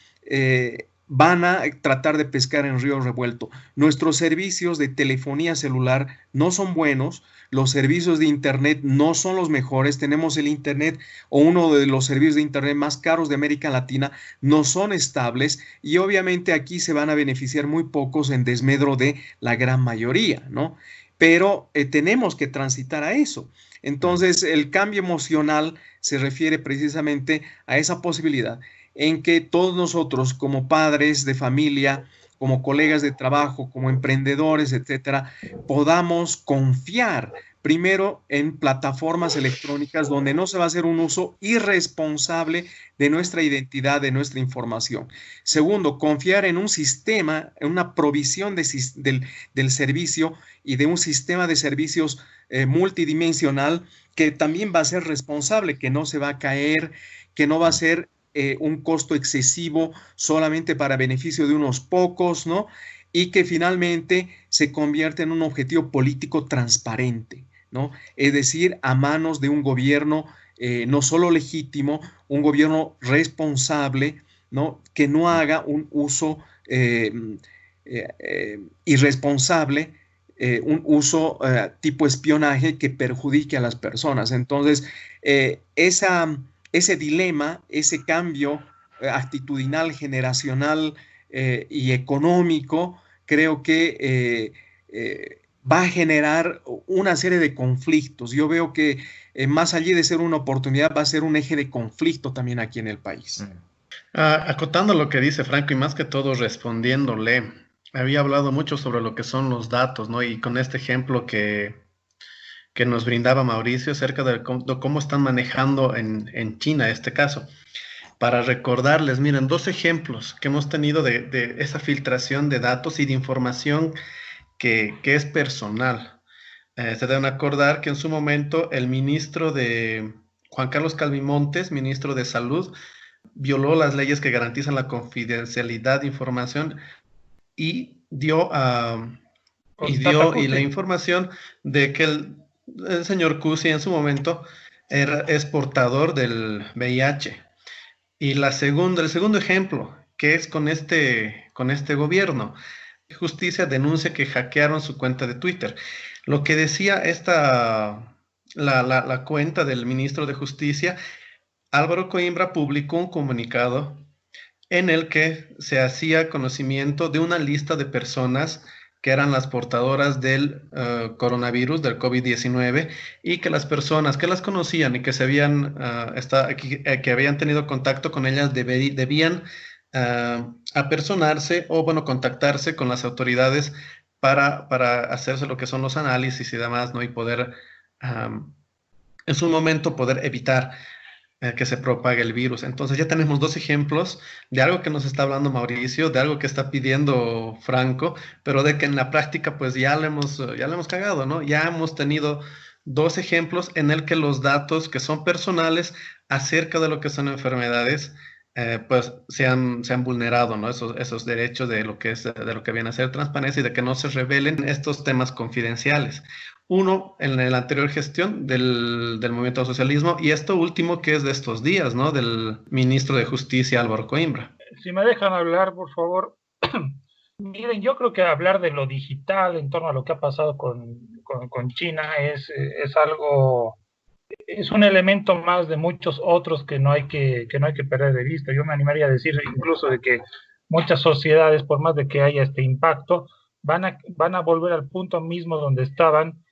S3: van a tratar de pescar en río revuelto. Nuestros servicios de telefonía celular no son buenos, los servicios de Internet no son los mejores, tenemos el Internet o uno de los servicios de Internet más caros de América Latina, no son estables y obviamente aquí se van a beneficiar muy pocos en desmedro de la gran mayoría, ¿no? Pero tenemos que transitar a eso. Entonces, el cambio emocional se refiere precisamente a esa posibilidad en que todos nosotros como padres de familia, como colegas de trabajo, como emprendedores, etcétera, podamos confiar primero en plataformas electrónicas donde no se va a hacer un uso irresponsable de nuestra identidad, de nuestra información. Segundo, confiar en un sistema, en una provisión del servicio y de un sistema de servicios multidimensional que también va a ser responsable, que no se va a caer, que no va a ser un costo excesivo solamente para beneficio de unos pocos, ¿no? Y que finalmente se convierte en un objetivo político transparente, ¿no? Es decir, a manos de un gobierno no solo legítimo, un gobierno responsable, ¿no? Que no haga un uso irresponsable, un uso tipo espionaje que perjudique a las personas. Entonces, ese dilema, ese cambio actitudinal, generacional y económico, creo que va a generar una serie de conflictos. Yo veo que más allá de ser una oportunidad, va a ser un eje de conflicto también aquí en el país.
S2: Acotando lo que dice Franco y más que todo respondiéndole, había hablado mucho sobre lo que son los datos, ¿no? Y con este ejemplo que nos brindaba Mauricio acerca de cómo están manejando en China este caso. Para recordarles, miren, 2 ejemplos que hemos tenido de esa filtración de datos y de información que es personal. Se deben acordar que en su momento el ministro Juan Carlos Calvimontes, ministro de Salud, violó las leyes que garantizan la confidencialidad de información y dio la información de que el señor Cusi en su momento es portador del VIH. Y el segundo ejemplo, que es con este gobierno, Justicia denuncia que hackearon su cuenta de Twitter. Lo que decía la cuenta del ministro de Justicia, Álvaro Coimbra publicó un comunicado en el que se hacía conocimiento de una lista de personas que eran las portadoras del coronavirus, del COVID-19, y que las personas que las conocían y que que habían tenido contacto con ellas debían apersonarse o, bueno, contactarse con las autoridades para hacerse lo que son los análisis y demás, ¿no? Y poder, en su momento, poder evitar que se propague el virus. Entonces ya tenemos dos ejemplos de algo que nos está hablando Mauricio, de algo que está pidiendo Franco, pero de que en la práctica pues ya le hemos cagado, ¿no? Ya hemos tenido dos ejemplos en el que los datos que son personales acerca de lo que son enfermedades pues se han vulnerado, ¿no? Esos derechos de lo que viene a ser transparencia y de que no se revelen estos temas confidenciales. Uno, en la anterior gestión del movimiento al socialismo, y esto último que es de estos días, ¿no? Del ministro de Justicia, Álvaro Coimbra.
S1: Si me dejan hablar, por favor. Miren, yo creo que hablar de lo digital en torno a lo que ha pasado con China es algo, es un elemento más de muchos otros que no hay que perder de vista. Yo me animaría a decir incluso de que muchas sociedades, por más de que haya este impacto, van a volver al punto mismo donde estaban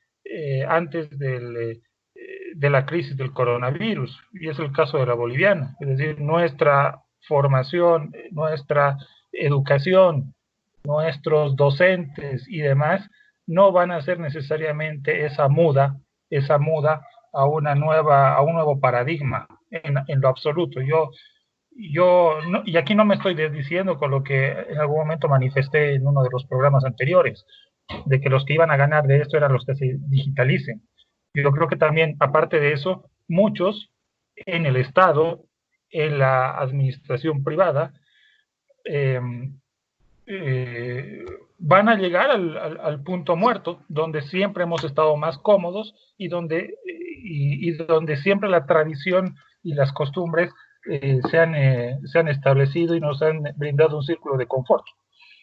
S1: antes de la crisis del coronavirus, y es el caso de la boliviana. Es decir, nuestra formación, nuestra educación, nuestros docentes y demás no van a ser necesariamente esa muda a un nuevo paradigma en lo absoluto. Y aquí no me estoy desdiciendo con lo que en algún momento manifesté en uno de los programas anteriores, de que los que iban a ganar de esto eran los que se digitalicen. Yo creo que también, aparte de eso, muchos en el Estado, en la administración privada, van a llegar al punto muerto, donde siempre hemos estado más cómodos y donde siempre la tradición y las costumbres se han establecido y nos han brindado un círculo de confort.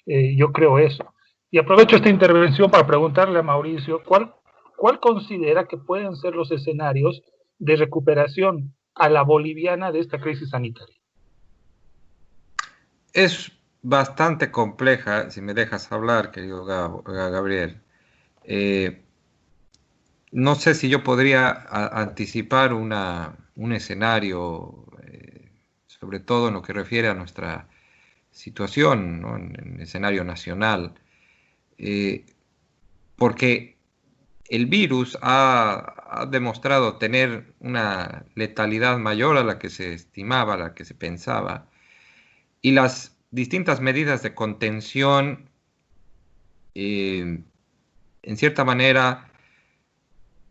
S1: Yo creo eso. Y aprovecho esta intervención para preguntarle a Mauricio, ¿cuál considera que pueden ser los escenarios de recuperación a la boliviana de esta crisis sanitaria?
S4: Es bastante compleja, si me dejas hablar, querido Gabriel. No sé si yo podría anticipar un escenario, sobre todo en lo que refiere a nuestra situación, ¿no? En el escenario nacional, porque el virus ha demostrado tener una letalidad mayor a la que se estimaba, a la que se pensaba, y las distintas medidas de contención, en cierta manera,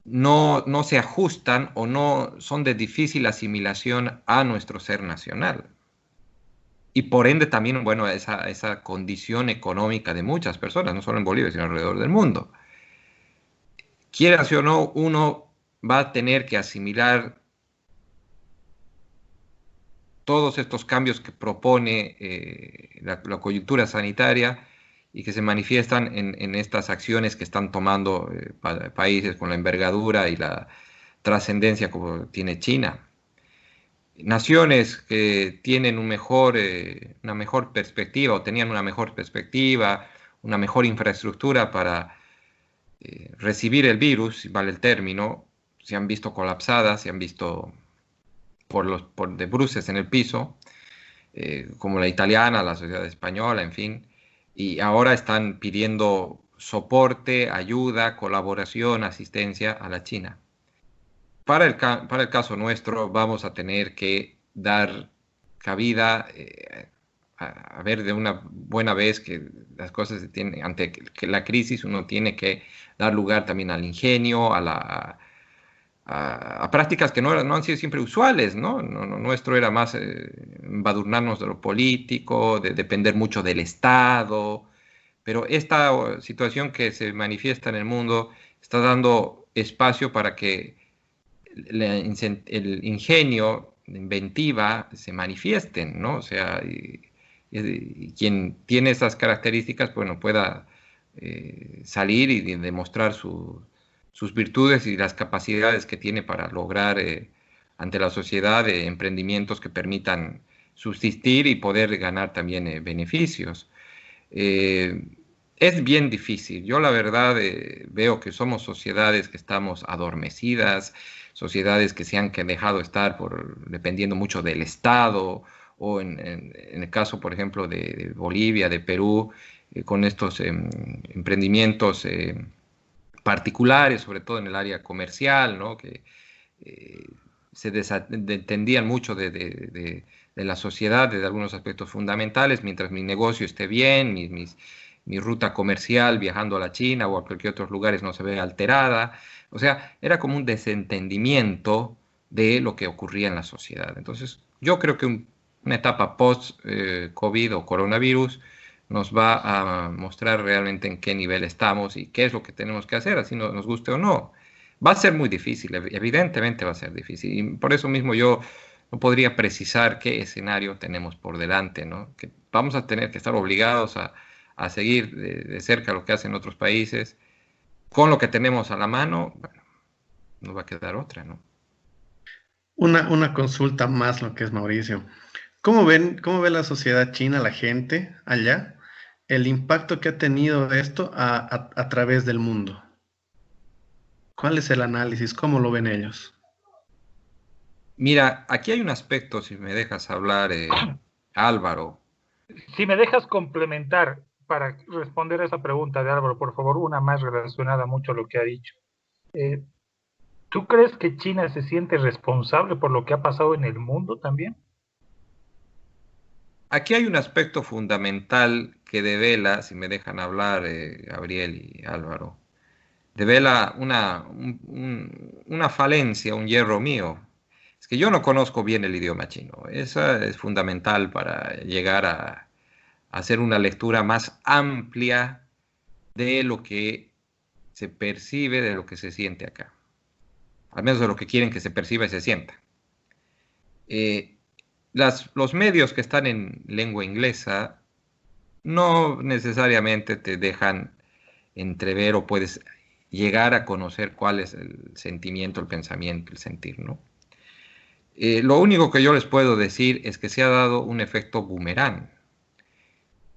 S4: no se ajustan o no son de difícil asimilación a nuestro ser nacional. Y por ende también, bueno, esa condición económica de muchas personas, no solo en Bolivia, sino alrededor del mundo. Quieras o no, uno va a tener que asimilar todos estos cambios que propone la coyuntura sanitaria y que se manifiestan en estas acciones que están tomando países con la envergadura y la trascendencia como tiene China. Naciones que tienen una mejor perspectiva o tenían una mejor perspectiva, una mejor infraestructura para recibir el virus, si vale el término, se han visto colapsadas, se han visto de bruces en el piso, como la italiana, la sociedad española, en fin, y ahora están pidiendo soporte, ayuda, colaboración, asistencia a la China. Para el caso nuestro vamos a tener que dar cabida a ver de una buena vez que las cosas se tienen, ante que la crisis uno tiene que dar lugar también al ingenio, a prácticas que no han sido siempre usuales, ¿no? Nuestro era más embadurnarnos de lo político, de depender mucho del Estado, pero esta situación que se manifiesta en el mundo está dando espacio para que el ingenio, la inventiva se manifiesten, ¿no? O sea, y quien tiene esas características, bueno, pueda salir y demostrar sus virtudes y las capacidades que tiene para lograr ante la sociedad emprendimientos que permitan subsistir y poder ganar también beneficios. Es bien difícil. Yo la verdad veo que somos sociedades que estamos adormecidas, sociedades que se han dejado estar dependiendo mucho del Estado, o en el caso, por ejemplo, de Bolivia, de Perú, con estos emprendimientos particulares, sobre todo en el área comercial, ¿no? Que se desentendían mucho de la sociedad, de algunos aspectos fundamentales, mientras mi negocio esté bien, mi ruta comercial viajando a la China o a cualquier otro lugar no se ve alterada. O sea, era como un desentendimiento de lo que ocurría en la sociedad. Entonces, yo creo que una etapa post-COVID o coronavirus nos va a mostrar realmente en qué nivel estamos y qué es lo que tenemos que hacer, así nos guste o no. Va a ser muy difícil, evidentemente va a ser difícil. Y por eso mismo yo no podría precisar qué escenario tenemos por delante, ¿no? Que vamos a tener que estar obligados a seguir de cerca lo que hacen otros países. Con lo que tenemos a la mano, bueno, no va a quedar otra, ¿no?
S2: Una consulta más, lo que es Mauricio. Cómo ve la sociedad china, la gente allá, el impacto que ha tenido esto a través del mundo? ¿Cuál es el análisis? ¿Cómo lo ven ellos?
S4: Mira, aquí hay un aspecto, si me dejas hablar, Álvaro.
S1: Si me dejas complementar para responder a esa pregunta de Álvaro, por favor, una más relacionada mucho a lo que ha dicho. ¿Tú crees que China se siente responsable por lo que ha pasado en el mundo también?
S4: Aquí hay un aspecto fundamental que devela, si me dejan hablar, Gabriel y Álvaro, devela una falencia, un hierro mío. Es que yo no conozco bien el idioma chino. Eso es fundamental para llegar a hacer una lectura más amplia de lo que se percibe, de lo que se siente acá. Al menos de lo que quieren que se perciba y se sienta. Los medios que están en lengua inglesa no necesariamente te dejan entrever o puedes llegar a conocer cuál es el sentimiento, el pensamiento, el sentir, ¿no? Lo único que yo les puedo decir es que se ha dado un efecto boomerang.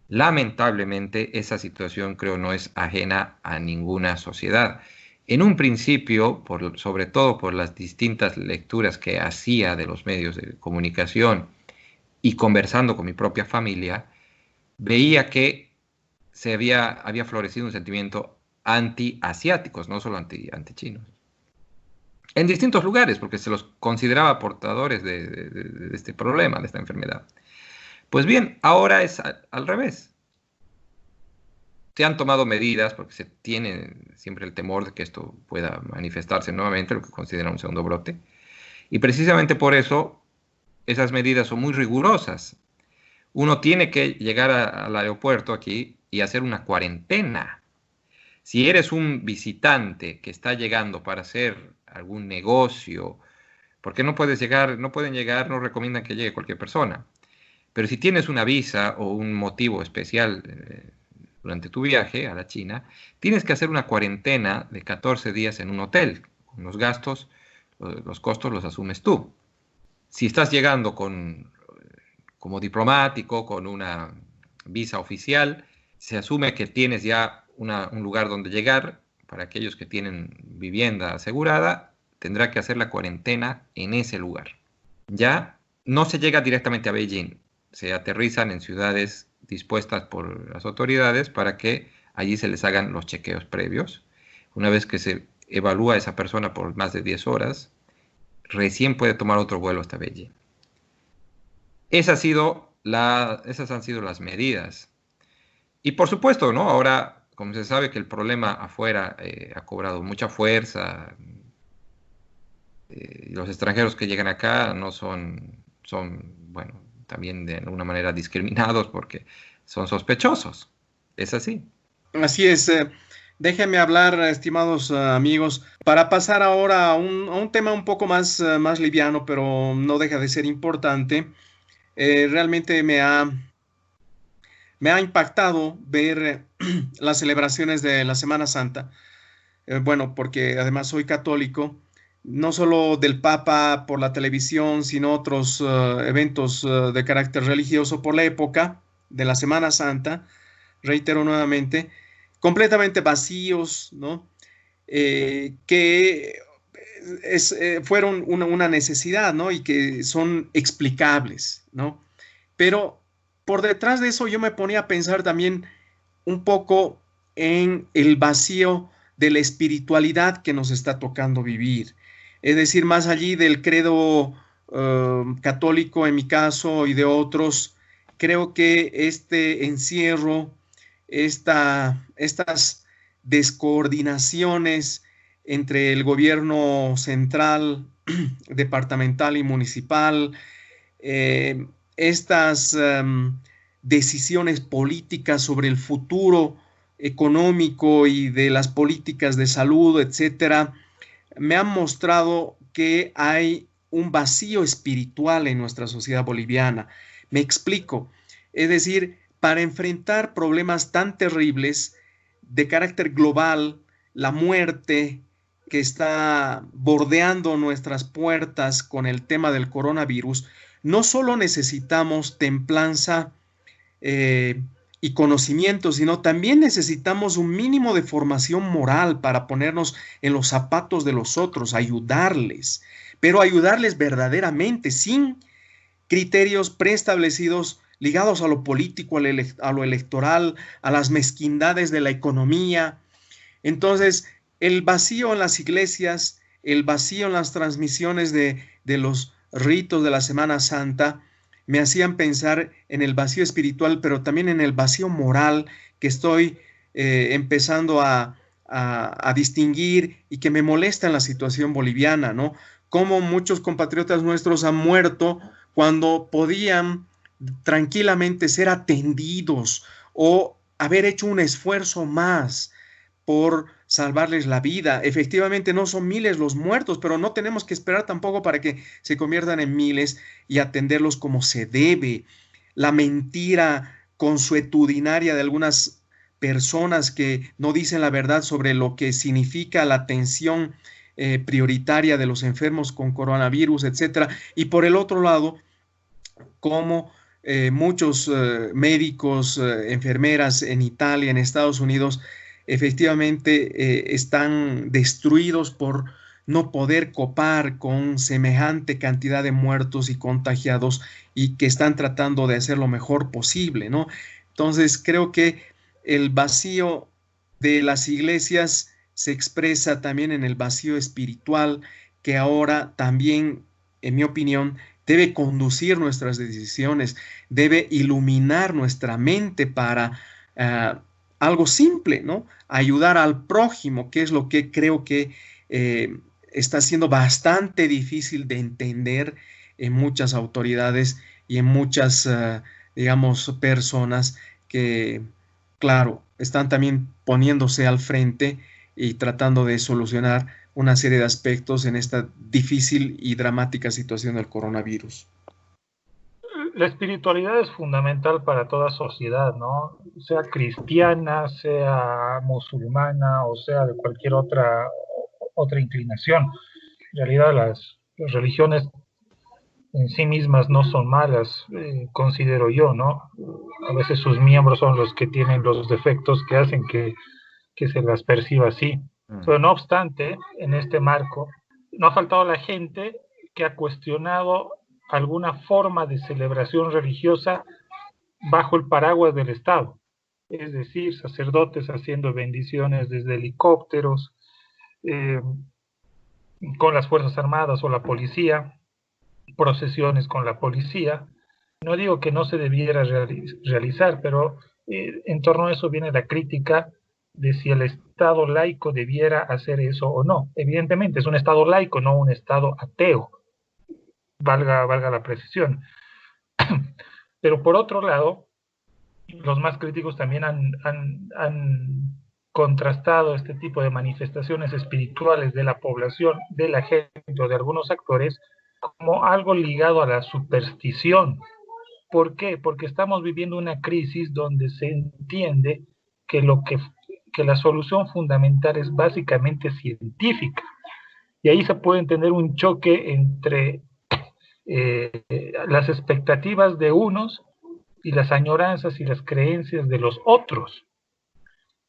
S4: Lamentablemente, esa situación creo no es ajena a ninguna sociedad. En un principio, sobre todo por las distintas lecturas que hacía de los medios de comunicación y conversando con mi propia familia, veía que había florecido un sentimiento anti-asiáticos, no solo anti-chinos. En distintos lugares, porque se los consideraba portadores de este problema, de esta enfermedad. Pues bien, ahora es al revés. Se han tomado medidas, porque se tiene siempre el temor de que esto pueda manifestarse nuevamente, lo que consideran un segundo brote. Y precisamente por eso, esas medidas son muy rigurosas. Uno tiene que llegar al aeropuerto aquí y hacer una cuarentena. Si eres un visitante que está llegando para hacer algún negocio, porque no pueden llegar, no recomiendan que llegue cualquier persona. Pero si tienes una visa o un motivo especial durante tu viaje a la China, tienes que hacer una cuarentena de 14 días en un hotel. Los gastos, los costos los asumes tú. Si estás llegando como diplomático, con una visa oficial, se asume que tienes ya un lugar donde llegar. Para aquellos que tienen vivienda asegurada, tendrá que hacer la cuarentena en ese lugar. Ya no se llega directamente a Beijing, se aterrizan en ciudades dispuestas por las autoridades para que allí se les hagan los chequeos previos. Una vez que se evalúa a esa persona por más de 10 horas, recién puede tomar otro vuelo hasta Beijing. Esas han sido las medidas. Y por supuesto, ¿no? Ahora, como se sabe que el problema afuera ha cobrado mucha fuerza, los extranjeros que llegan acá no son, bueno, también de alguna manera discriminados porque son sospechosos. Es así.
S3: Así es. Déjenme hablar, estimados amigos, para pasar ahora a un tema un poco más liviano, pero no deja de ser importante. Realmente me ha impactado ver las celebraciones de la Semana Santa. Bueno, porque además soy católico, no solo del Papa por la televisión, sino otros eventos de carácter religioso por la época de la Semana Santa, reitero nuevamente, completamente vacíos, ¿no? Que fueron una necesidad, ¿no? Y que son explicables, ¿no? Pero por detrás de eso yo me ponía a pensar también un poco en el vacío de la espiritualidad que nos está tocando vivir. Es decir, más allí del credo católico en mi caso y de otros, creo que este encierro, estas descoordinaciones entre el gobierno central, departamental y municipal, estas decisiones políticas sobre el futuro económico y de las políticas de salud, etcétera, me han mostrado que hay un vacío espiritual en nuestra sociedad boliviana. Me explico. Es decir, para enfrentar problemas tan terribles de carácter global, la muerte que está bordeando nuestras puertas con el tema del coronavirus, no solo necesitamos templanza y conocimiento, sino también necesitamos un mínimo de formación moral para ponernos en los zapatos de los otros, ayudarles, pero ayudarles verdaderamente, sin criterios preestablecidos ligados a lo político, a lo electoral, a las mezquindades de la economía. Entonces, el vacío en las iglesias, el vacío en las transmisiones de los ritos de la Semana Santa, me hacían pensar en el vacío espiritual, pero también en el vacío moral que estoy empezando a distinguir y que me molesta en la situación boliviana, ¿no? Cómo muchos compatriotas nuestros han muerto cuando podían tranquilamente ser atendidos o haber hecho un esfuerzo más por salvarles la vida. Efectivamente no son miles los muertos, pero no tenemos que esperar tampoco para que se conviertan en miles y atenderlos como se debe. La mentira consuetudinaria de algunas personas que no dicen la verdad sobre lo que significa la atención prioritaria de los enfermos con coronavirus, etcétera. Y por el otro lado, como muchos médicos, enfermeras en Italia, en Estados Unidos, efectivamente están destruidos por no poder copar con semejante cantidad de muertos y contagiados y que están tratando de hacer lo mejor posible, ¿no? Entonces creo que el vacío de las iglesias se expresa también en el vacío espiritual que ahora también, en mi opinión, debe conducir nuestras decisiones, debe iluminar nuestra mente para algo simple, ¿no? Ayudar al prójimo, que es lo que creo que está siendo bastante difícil de entender en muchas autoridades y en muchas, digamos, personas que, claro, están también poniéndose al frente y tratando de solucionar una serie de aspectos en esta difícil y dramática situación del coronavirus.
S1: La espiritualidad es fundamental para toda sociedad, ¿no? Sea cristiana, sea musulmana o sea de cualquier otra inclinación. En realidad las religiones en sí mismas no son malas, considero yo, ¿no? A veces sus miembros son los que tienen los defectos que hacen que se las perciba así. Pero no obstante, en este marco, no ha faltado la gente que ha cuestionado alguna forma de celebración religiosa bajo el paraguas del Estado. Es decir, sacerdotes haciendo bendiciones desde helicópteros, con las Fuerzas Armadas o la policía, procesiones con la policía. No digo que no se debiera realizar, pero en torno a eso viene la crítica de si el Estado laico debiera hacer eso o no. Evidentemente es un Estado laico, no un Estado ateo, valga la precisión. Pero por otro lado, los más críticos también han contrastado este tipo de manifestaciones espirituales de la población, de la gente o de algunos actores, como algo ligado a la superstición. ¿Por qué? Porque estamos viviendo una crisis donde se entiende que la solución fundamental es básicamente científica. Y ahí se puede entender un choque entre las expectativas de unos y las añoranzas y las creencias de los otros.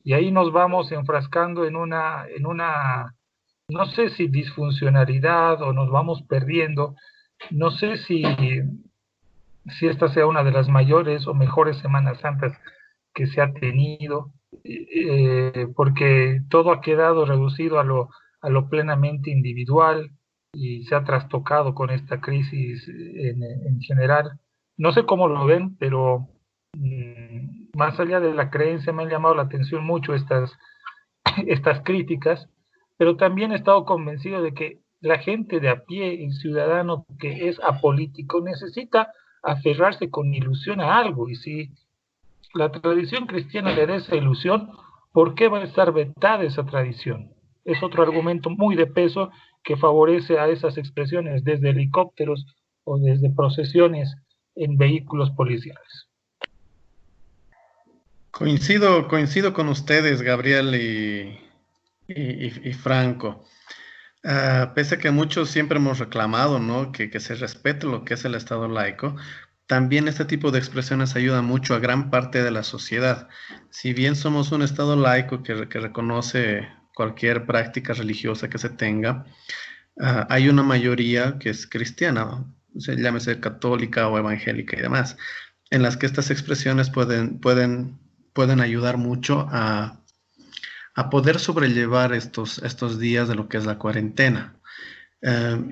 S1: Y ahí nos vamos enfrascando en una no sé si disfuncionalidad o nos vamos perdiendo. No sé si esta sea una de las mayores o mejores Semanas Santas que se ha tenido, porque todo ha quedado reducido a lo plenamente individual y se ha trastocado con esta crisis en general. No sé cómo lo ven, pero más allá de la creencia me han llamado la atención mucho estas críticas, pero también he estado convencido de que la gente de a pie, el ciudadano que es apolítico, necesita aferrarse con ilusión a algo, y si la tradición cristiana le da esa ilusión, ¿por qué va a estar vetada esa tradición? Es otro argumento muy de peso que favorece a esas expresiones desde helicópteros o desde procesiones en vehículos policiales.
S2: Coincido con ustedes, Gabriel y Franco. Pese a que muchos siempre hemos reclamado, ¿no?, que se respete lo que es el Estado laico, también este tipo de expresiones ayuda mucho a gran parte de la sociedad. Si bien somos un Estado laico que reconoce cualquier práctica religiosa que se tenga, hay una mayoría que es cristiana, llámese católica o evangélica y demás, en las que estas expresiones pueden ayudar mucho a poder sobrellevar estos días de lo que es la cuarentena.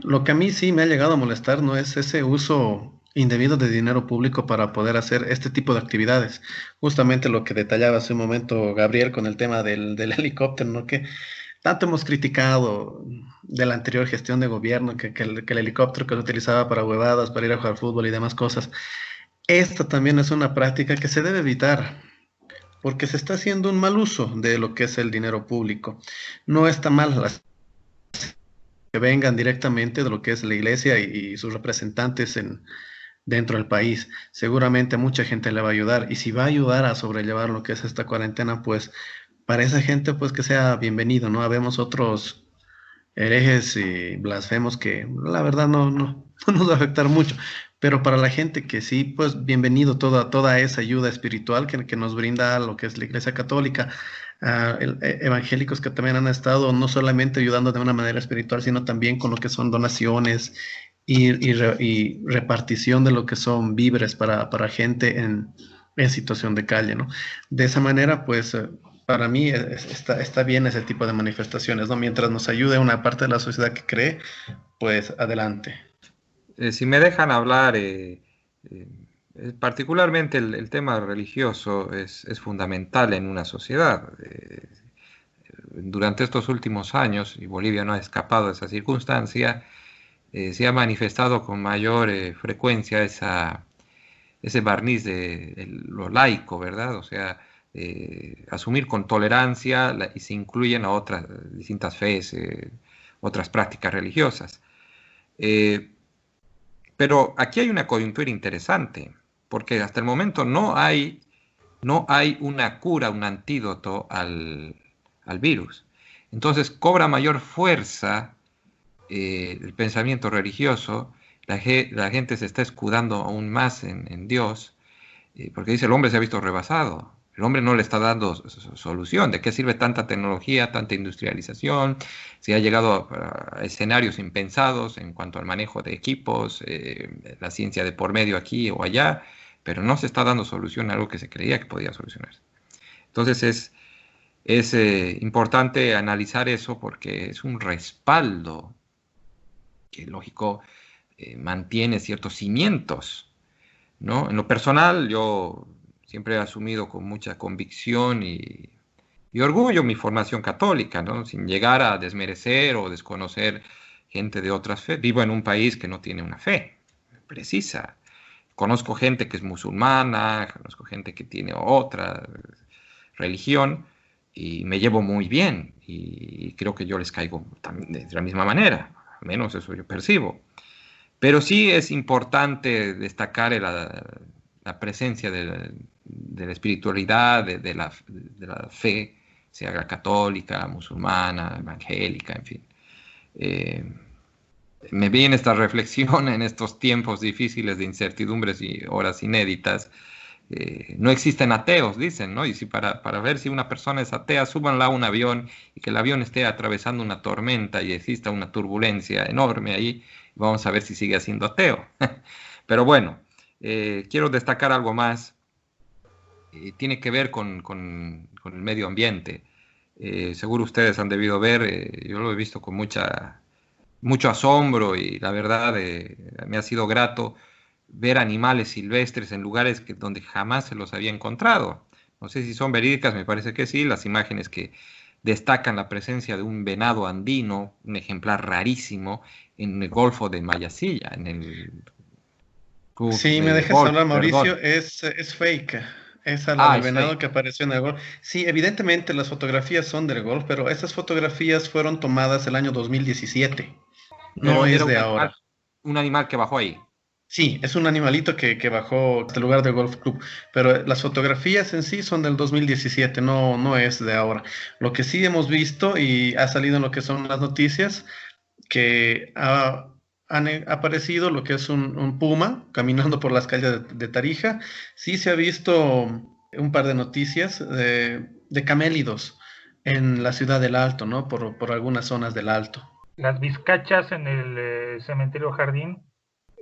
S2: Lo que a mí sí me ha llegado a molestar no es ese uso indebido de dinero público para poder hacer este tipo de actividades. Justamente lo que detallaba hace un momento Gabriel con el tema del helicóptero, ¿no?, que tanto hemos criticado de la anterior gestión de gobierno, que el helicóptero que se utilizaba para huevadas, para ir a jugar fútbol y demás cosas. Esta también es una práctica que se debe evitar, porque se está haciendo un mal uso de lo que es el dinero público. No está mal las que vengan directamente de lo que es la iglesia y sus representantes dentro del país. Seguramente mucha gente le va a ayudar, y si va a ayudar a sobrellevar lo que es esta cuarentena, pues para esa gente pues que sea bienvenido, ¿no? Habemos otros herejes y blasfemos que la verdad no nos va a afectar mucho, pero para la gente que sí, pues bienvenido toda esa ayuda espiritual que nos brinda lo que es la Iglesia Católica. Evangélicos que también han estado no solamente ayudando de una manera espiritual, sino también con lo que son donaciones y repartición de lo que son víveres para gente en situación de calle, ¿no? De esa manera, pues para mí está bien ese tipo de manifestaciones, ¿no? Mientras nos ayude una parte de la sociedad que cree, pues adelante.
S4: Si me dejan hablar, particularmente el tema religioso es fundamental en una sociedad. Durante estos últimos años, y Bolivia no ha escapado de esa circunstancia, se ha manifestado con mayor frecuencia ese barniz de lo laico, ¿verdad? O sea, asumir con tolerancia y se incluyen a otras distintas fees, otras prácticas religiosas. Pero aquí hay una coyuntura interesante, porque hasta el momento no hay una cura, un antídoto al virus. Entonces cobra mayor fuerza el pensamiento religioso, la gente se está escudando aún más en Dios, porque dice el hombre se ha visto rebasado. El hombre no le está dando solución. ¿De qué sirve tanta tecnología, tanta industrialización? Se ha llegado a escenarios impensados en cuanto al manejo de equipos, la ciencia de por medio aquí o allá, pero no se está dando solución a algo que se creía que podía solucionarse. Entonces es importante analizar eso porque es un respaldo que, lógico, mantiene ciertos cimientos, ¿no? En lo personal, yo siempre he asumido con mucha convicción y orgullo mi formación católica, ¿no? Sin llegar a desmerecer o desconocer gente de otras fe. Vivo en un país que no tiene una fe precisa. Conozco gente que es musulmana, conozco gente que tiene otra religión y me llevo muy bien y creo que yo les caigo también de la misma manera, al menos eso yo percibo. Pero sí es importante destacar la presencia de la espiritualidad, de la fe, sea católica, musulmana, evangélica, en fin. Me viene esta reflexión en estos tiempos difíciles de incertidumbres y horas inéditas. No existen ateos, dicen, ¿no? Y si para ver si una persona es atea, súbanla a un avión y que el avión esté atravesando una tormenta y exista una turbulencia enorme ahí, vamos a ver si sigue siendo ateo. Pero bueno, quiero destacar algo más. tiene que ver con el medio ambiente. Seguro ustedes han debido ver, yo lo he visto con mucho asombro y la verdad me ha sido grato ver animales silvestres en lugares donde jamás se los había encontrado. No sé si son verídicas, me parece que sí, las imágenes que destacan la presencia de un venado andino, un ejemplar rarísimo, en el Golfo de Mayasilla, en el Club
S2: Sí, me
S4: de
S2: dejas
S4: golf,
S2: hablar, Mauricio,
S4: perdón.
S2: es fake. Esa, la del
S4: Es
S2: venado
S4: fake.
S2: que apareció en el golf. Sí, evidentemente las fotografías son del golf, pero esas fotografías fueron tomadas el año 2017. No
S4: Pero
S2: es
S4: era
S2: de ahora.
S4: un animal que bajó ahí.
S2: Sí, es un animalito que bajó hasta el lugar del golf club, pero las fotografías en sí son del 2017, no, no es de ahora. Lo que sí hemos visto y ha salido en lo que son las noticias, que han aparecido lo que es un puma caminando por las calles de Tarija. Sí se ha visto un par de noticias de camélidos en la ciudad del Alto, ¿no? Por algunas zonas del Alto.
S1: Las vizcachas en el cementerio Jardín,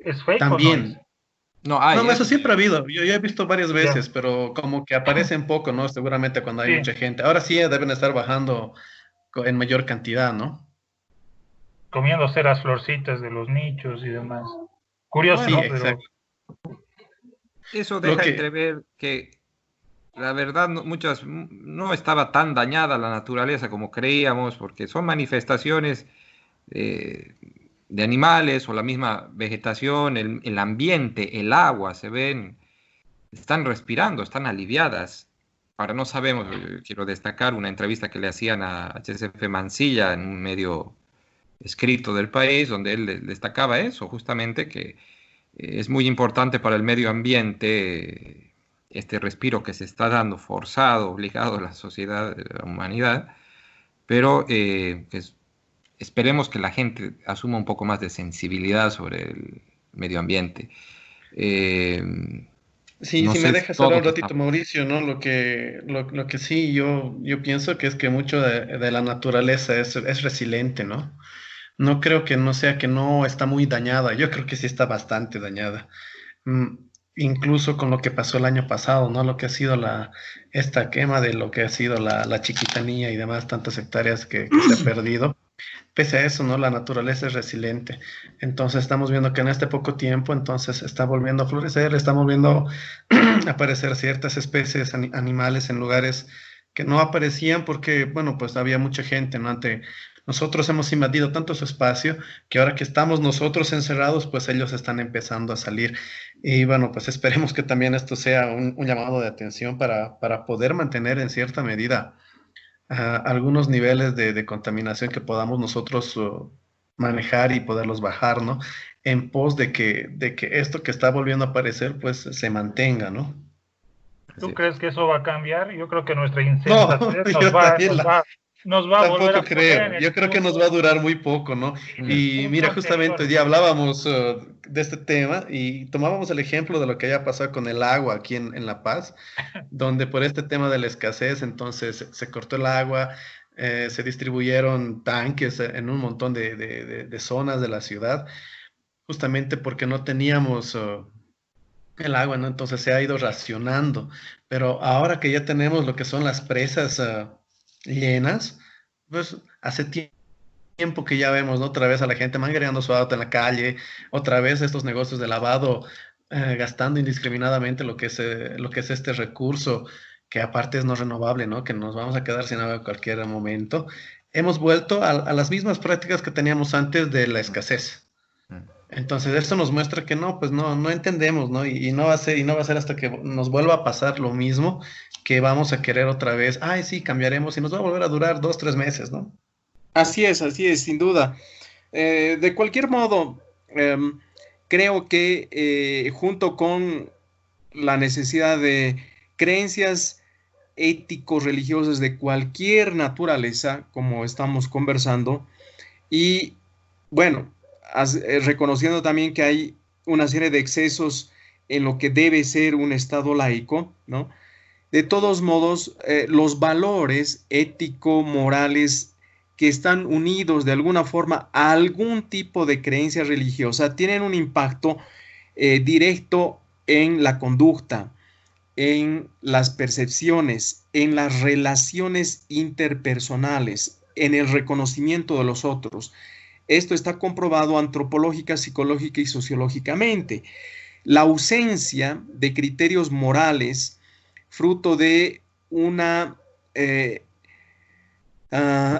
S1: ¿es fake o no es?
S2: También.
S4: No,
S2: No, eso
S4: eso
S2: siempre
S4: sí.
S2: ha habido. Yo ya he visto varias
S1: Ya,
S2: veces, pero como que aparecen poco, ¿no? Seguramente cuando hay
S1: sí,
S2: mucha gente. Ahora sí deben estar bajando en mayor cantidad, ¿no?
S1: comiéndose las florcitas de los nichos y demás. Curioso,
S2: Sí,
S1: ¿no?
S4: Bueno,
S1: Pero
S2: exacto.
S4: eso
S2: Lo
S4: deja
S2: que,
S4: entrever que la verdad no estaba tan dañada la naturaleza como creíamos, porque son manifestaciones eh, de animales o la misma vegetación, el ambiente, el agua, se ven, están respirando, están aliviadas. Ahora no sabemos, quiero destacar una entrevista que le hacían a HCF Mansilla en un medio escrito del país, donde él destacaba eso, justamente que es muy importante para el medio ambiente este respiro que se está dando, forzado, obligado a la sociedad, a la humanidad, pero esperemos que la gente asuma un poco más de sensibilidad sobre el medio ambiente. Eh,
S2: sí,
S4: no
S2: si me
S4: sé si
S2: dejas hablar un
S4: todos
S2: ratito,
S4: estamos.
S2: Mauricio, ¿no? Lo que sí yo pienso que es que mucho de la naturaleza es resiliente, ¿no? No creo que no sea que no está muy dañada. Yo creo que sí está bastante dañada. mm, Incluso con lo que pasó el año pasado, ¿no? Lo que ha sido esta quema de lo que ha sido la chiquitanía y demás, tantas hectáreas que se ha perdido. Pese a eso, ¿no? La naturaleza es resiliente. Entonces estamos viendo que en este poco tiempo, entonces está volviendo a florecer, estamos viendo aparecer ciertas especies animales en lugares que no aparecían porque, bueno, pues había mucha gente, ¿no? Nosotros hemos invadido tanto su espacio que ahora que estamos nosotros encerrados, pues ellos están empezando a salir. Y bueno, pues esperemos que también esto sea un llamado de atención para poder mantener en cierta medida algunos niveles de contaminación que podamos nosotros manejar y poderlos bajar, ¿no? En pos de que esto que está volviendo a aparecer, pues se mantenga, ¿no?
S4: Así
S1: ¿tú
S4: es.
S1: crees que eso va a cambiar? Yo creo que nuestra
S2: No,
S1: insensatez
S2: yo también
S1: nos va a volver
S2: tampoco
S1: a poner en
S2: creo.
S1: el
S2: Yo creo que nos va a
S1: punto,
S2: durar muy poco, ¿no?
S1: en el
S2: Y
S1: punto
S2: mira, justamente hoy
S1: anterior.
S2: día hablábamos de este tema y tomábamos el ejemplo de lo que haya pasado con el agua aquí en La Paz, donde por este tema de la escasez, entonces se cortó el agua, se distribuyeron tanques en un montón de zonas de la ciudad, justamente porque no teníamos el agua, ¿no? Entonces se ha ido racionando. Pero ahora que ya tenemos lo que son las presas llenas, pues hace tiempo que ya vemos, ¿no? Otra vez a la gente manguereando su auto en la calle, otra vez estos negocios de lavado gastando indiscriminadamente lo que es este recurso, que aparte es no renovable, ¿no? Que nos vamos a quedar sin agua en cualquier momento. Hemos vuelto a las mismas prácticas que teníamos antes de la escasez. Entonces, esto nos muestra que no, pues no entendemos, ¿no? Y no va a ser hasta que nos vuelva a pasar lo mismo que vamos a querer otra vez. Ay, sí, cambiaremos y nos va a volver a durar 2, 3 meses, ¿no?
S3: Así es, sin duda. De cualquier modo, creo que junto con la necesidad de creencias éticos religiosas de cualquier naturaleza, como estamos conversando, y bueno, reconociendo también que hay una serie de excesos en lo que debe ser un Estado laico, ¿no? De todos modos, los valores ético-morales que están unidos de alguna forma a algún tipo de creencia religiosa tienen un impacto directo en la conducta. en las percepciones, en las relaciones interpersonales, en el reconocimiento de los otros. Esto está comprobado antropológica, psicológica y sociológicamente. La ausencia de criterios morales, fruto de una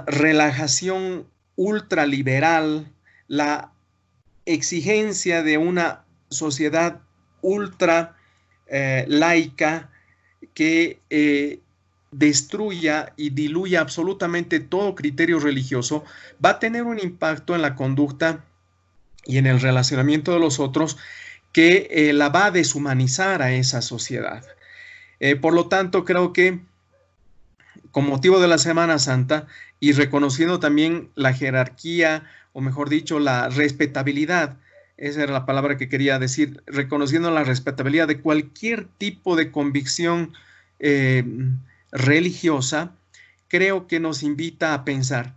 S3: relajación ultraliberal, la exigencia de una sociedad ultra laica que destruya y diluya absolutamente todo criterio religioso, va a tener un impacto en la conducta y en el relacionamiento de los otros que la va a deshumanizar a esa sociedad. Por lo tanto, creo que con motivo de la Semana Santa y reconociendo también la jerarquía, o mejor dicho, la respetabilidad, esa era la palabra que quería decir, reconociendo la respetabilidad de cualquier tipo de convicción religiosa, creo que nos invita a pensar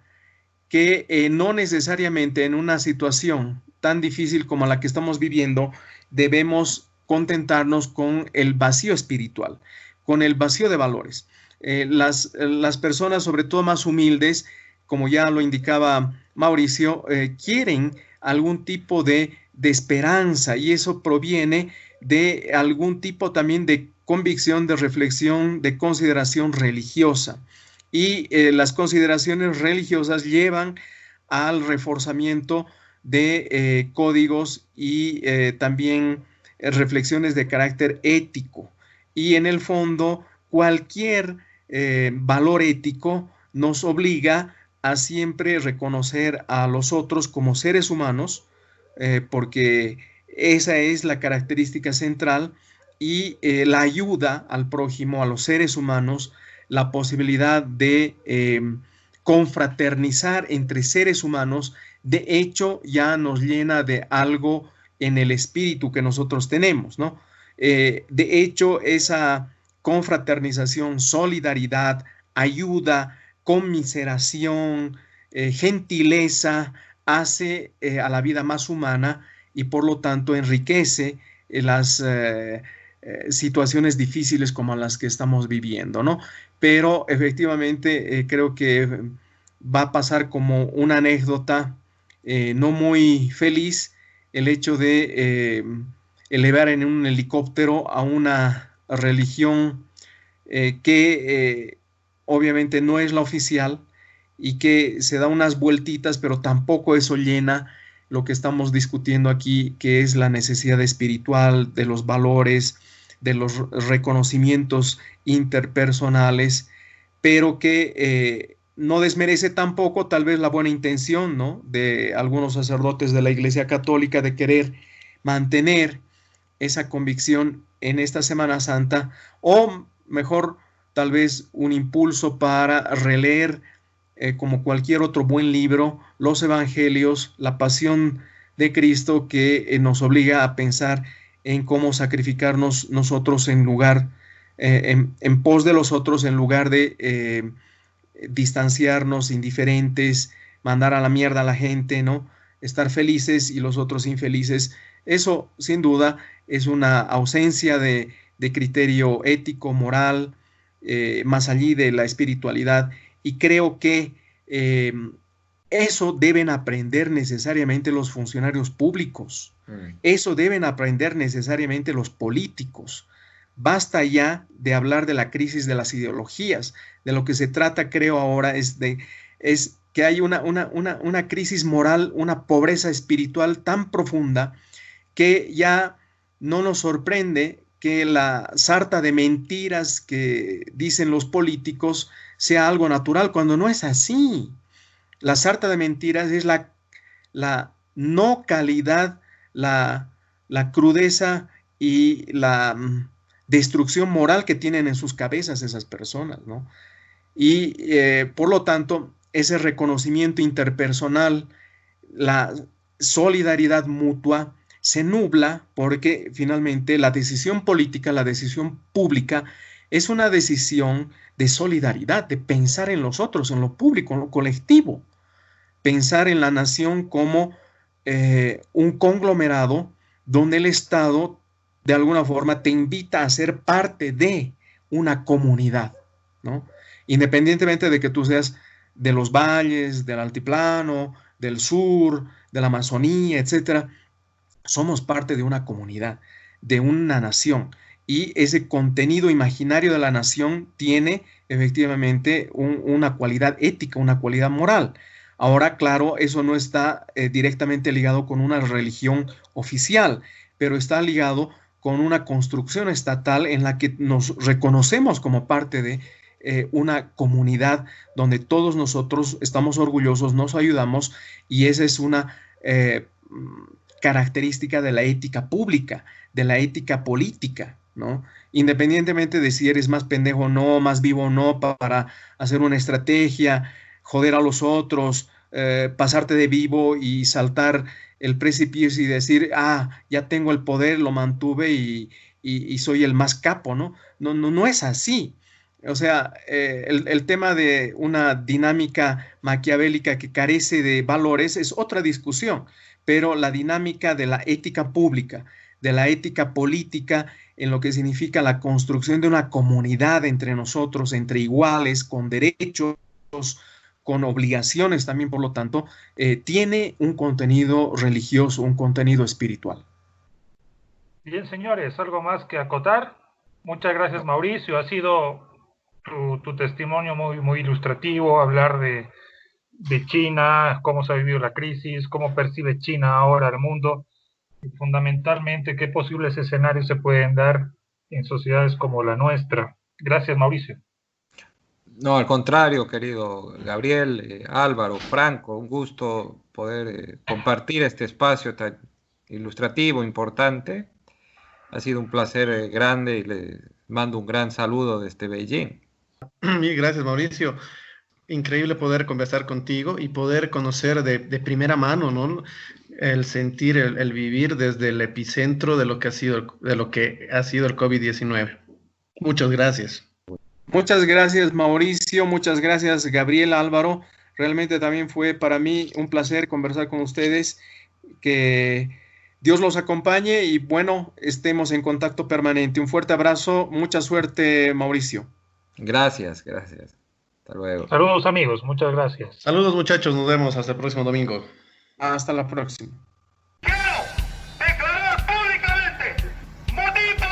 S3: que no necesariamente en una situación tan difícil como la que estamos viviendo debemos contentarnos con el vacío espiritual, con el vacío de valores. Las personas, sobre todo más humildes, como ya lo indicaba Mauricio, quieren algún tipo de esperanza, y eso proviene de algún tipo también de convicción, de reflexión, de consideración religiosa. Y las consideraciones religiosas llevan al reforzamiento de códigos y también reflexiones de carácter ético. Y en el fondo, cualquier valor ético nos obliga a siempre reconocer a los otros como seres humanos, porque esa es la característica central, y la ayuda al prójimo, a los seres humanos, la posibilidad de confraternizar entre seres humanos, de hecho ya nos llena de algo en el espíritu que nosotros tenemos, ¿no? De hecho, esa confraternización, solidaridad, ayuda, conmiseración, gentileza, hace a la vida más humana y por lo tanto enriquece las situaciones difíciles como las que estamos viviendo, ¿no? Pero efectivamente creo que va a pasar como una anécdota no muy feliz el hecho de elevar en un helicóptero a una religión que obviamente no es la oficial y que se da unas vueltitas, pero tampoco eso llena lo que estamos discutiendo aquí, que es la necesidad espiritual, de los valores, de los reconocimientos interpersonales, pero que no desmerece tampoco tal vez la buena intención, ¿no?, de algunos sacerdotes de la Iglesia Católica de querer mantener esa convicción en esta Semana Santa, o mejor, tal vez un impulso para releer, como cualquier otro buen libro, los Evangelios, la pasión de Cristo, que nos obliga a pensar en cómo sacrificarnos nosotros en lugar, en pos de los otros, en lugar de distanciarnos, indiferentes, mandar a la mierda a la gente, ¿no? Estar felices y los otros infelices. Eso, sin duda, es una ausencia de criterio ético, moral, más allí de la espiritualidad. Y creo que eso deben aprender necesariamente los funcionarios públicos. Eso deben aprender necesariamente los políticos. Basta ya de hablar de la crisis de las ideologías. De lo que se trata, creo, ahora es que hay una crisis moral, una pobreza espiritual tan profunda que ya no nos sorprende que la sarta de mentiras que dicen los políticos sea algo natural, cuando no es así. La sarta de mentiras es la no calidad, la crudeza y la destrucción moral que tienen en sus cabezas esas personas, ¿no? Y por lo tanto, ese reconocimiento interpersonal, la solidaridad mutua, se nubla porque finalmente la decisión política, la decisión pública, es una decisión de solidaridad, de pensar en los otros, en lo público, en lo colectivo. Pensar en la nación como un conglomerado donde el Estado de alguna forma te invita a ser parte de una comunidad, ¿no? Independientemente de que tú seas de los valles, del altiplano, del sur, de la Amazonía, etcétera, somos parte de una comunidad, de una nación, y ese contenido imaginario de la nación tiene efectivamente una cualidad ética, una cualidad moral. Ahora, claro, eso no está directamente ligado con una religión oficial, pero está ligado con una construcción estatal en la que nos reconocemos como parte de una comunidad donde todos nosotros estamos orgullosos, nos ayudamos, y esa es una característica de la ética pública, de la ética política, ¿no? Independientemente de si eres más pendejo o no, más vivo o no, para hacer una estrategia, joder a los otros, pasarte de vivo y saltar el precipicio y decir, ya tengo el poder, lo mantuve y soy el más capo, ¿no? No es así. O sea, el tema de una dinámica maquiavélica que carece de valores es otra discusión, pero la dinámica de la ética pública, de la ética política, en lo que significa la construcción de una comunidad entre nosotros, entre iguales, con derechos, con obligaciones también, por lo tanto, tiene un contenido religioso, un contenido espiritual.
S1: Bien, señores, ¿algo más que acotar? Muchas gracias, Mauricio. Ha sido tu testimonio muy ilustrativo, hablar de China, cómo se ha vivido la crisis, cómo percibe China ahora el mundo, y fundamentalmente qué posibles escenarios se pueden dar en sociedades como la nuestra. Gracias, Mauricio.
S4: No, al contrario, querido Gabriel, Álvaro, Franco, un gusto poder compartir este espacio tan ilustrativo, importante. Ha sido un placer grande y le mando un gran saludo desde Beijing.
S2: Mil gracias, Mauricio. Increíble poder conversar contigo y poder conocer de primera mano, ¿no? El sentir, el vivir desde el epicentro de lo que ha sido el COVID-19. Muchas gracias.
S3: Muchas gracias, Mauricio. Muchas gracias, Gabriel, Álvaro. Realmente también fue para mí un placer conversar con ustedes. Que Dios los acompañe y bueno, estemos en contacto permanente. Un fuerte abrazo. Mucha suerte, Mauricio.
S4: Gracias. Hasta luego.
S1: Saludos, amigos. Muchas gracias.
S2: Saludos, muchachos. Nos vemos hasta el próximo domingo.
S3: Hasta la próxima.
S5: Quiero declarar públicamente motivo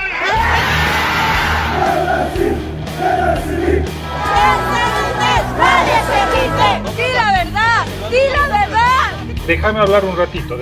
S6: ¡Di la verdad! ¡Di la verdad!
S1: Déjame hablar un ratito,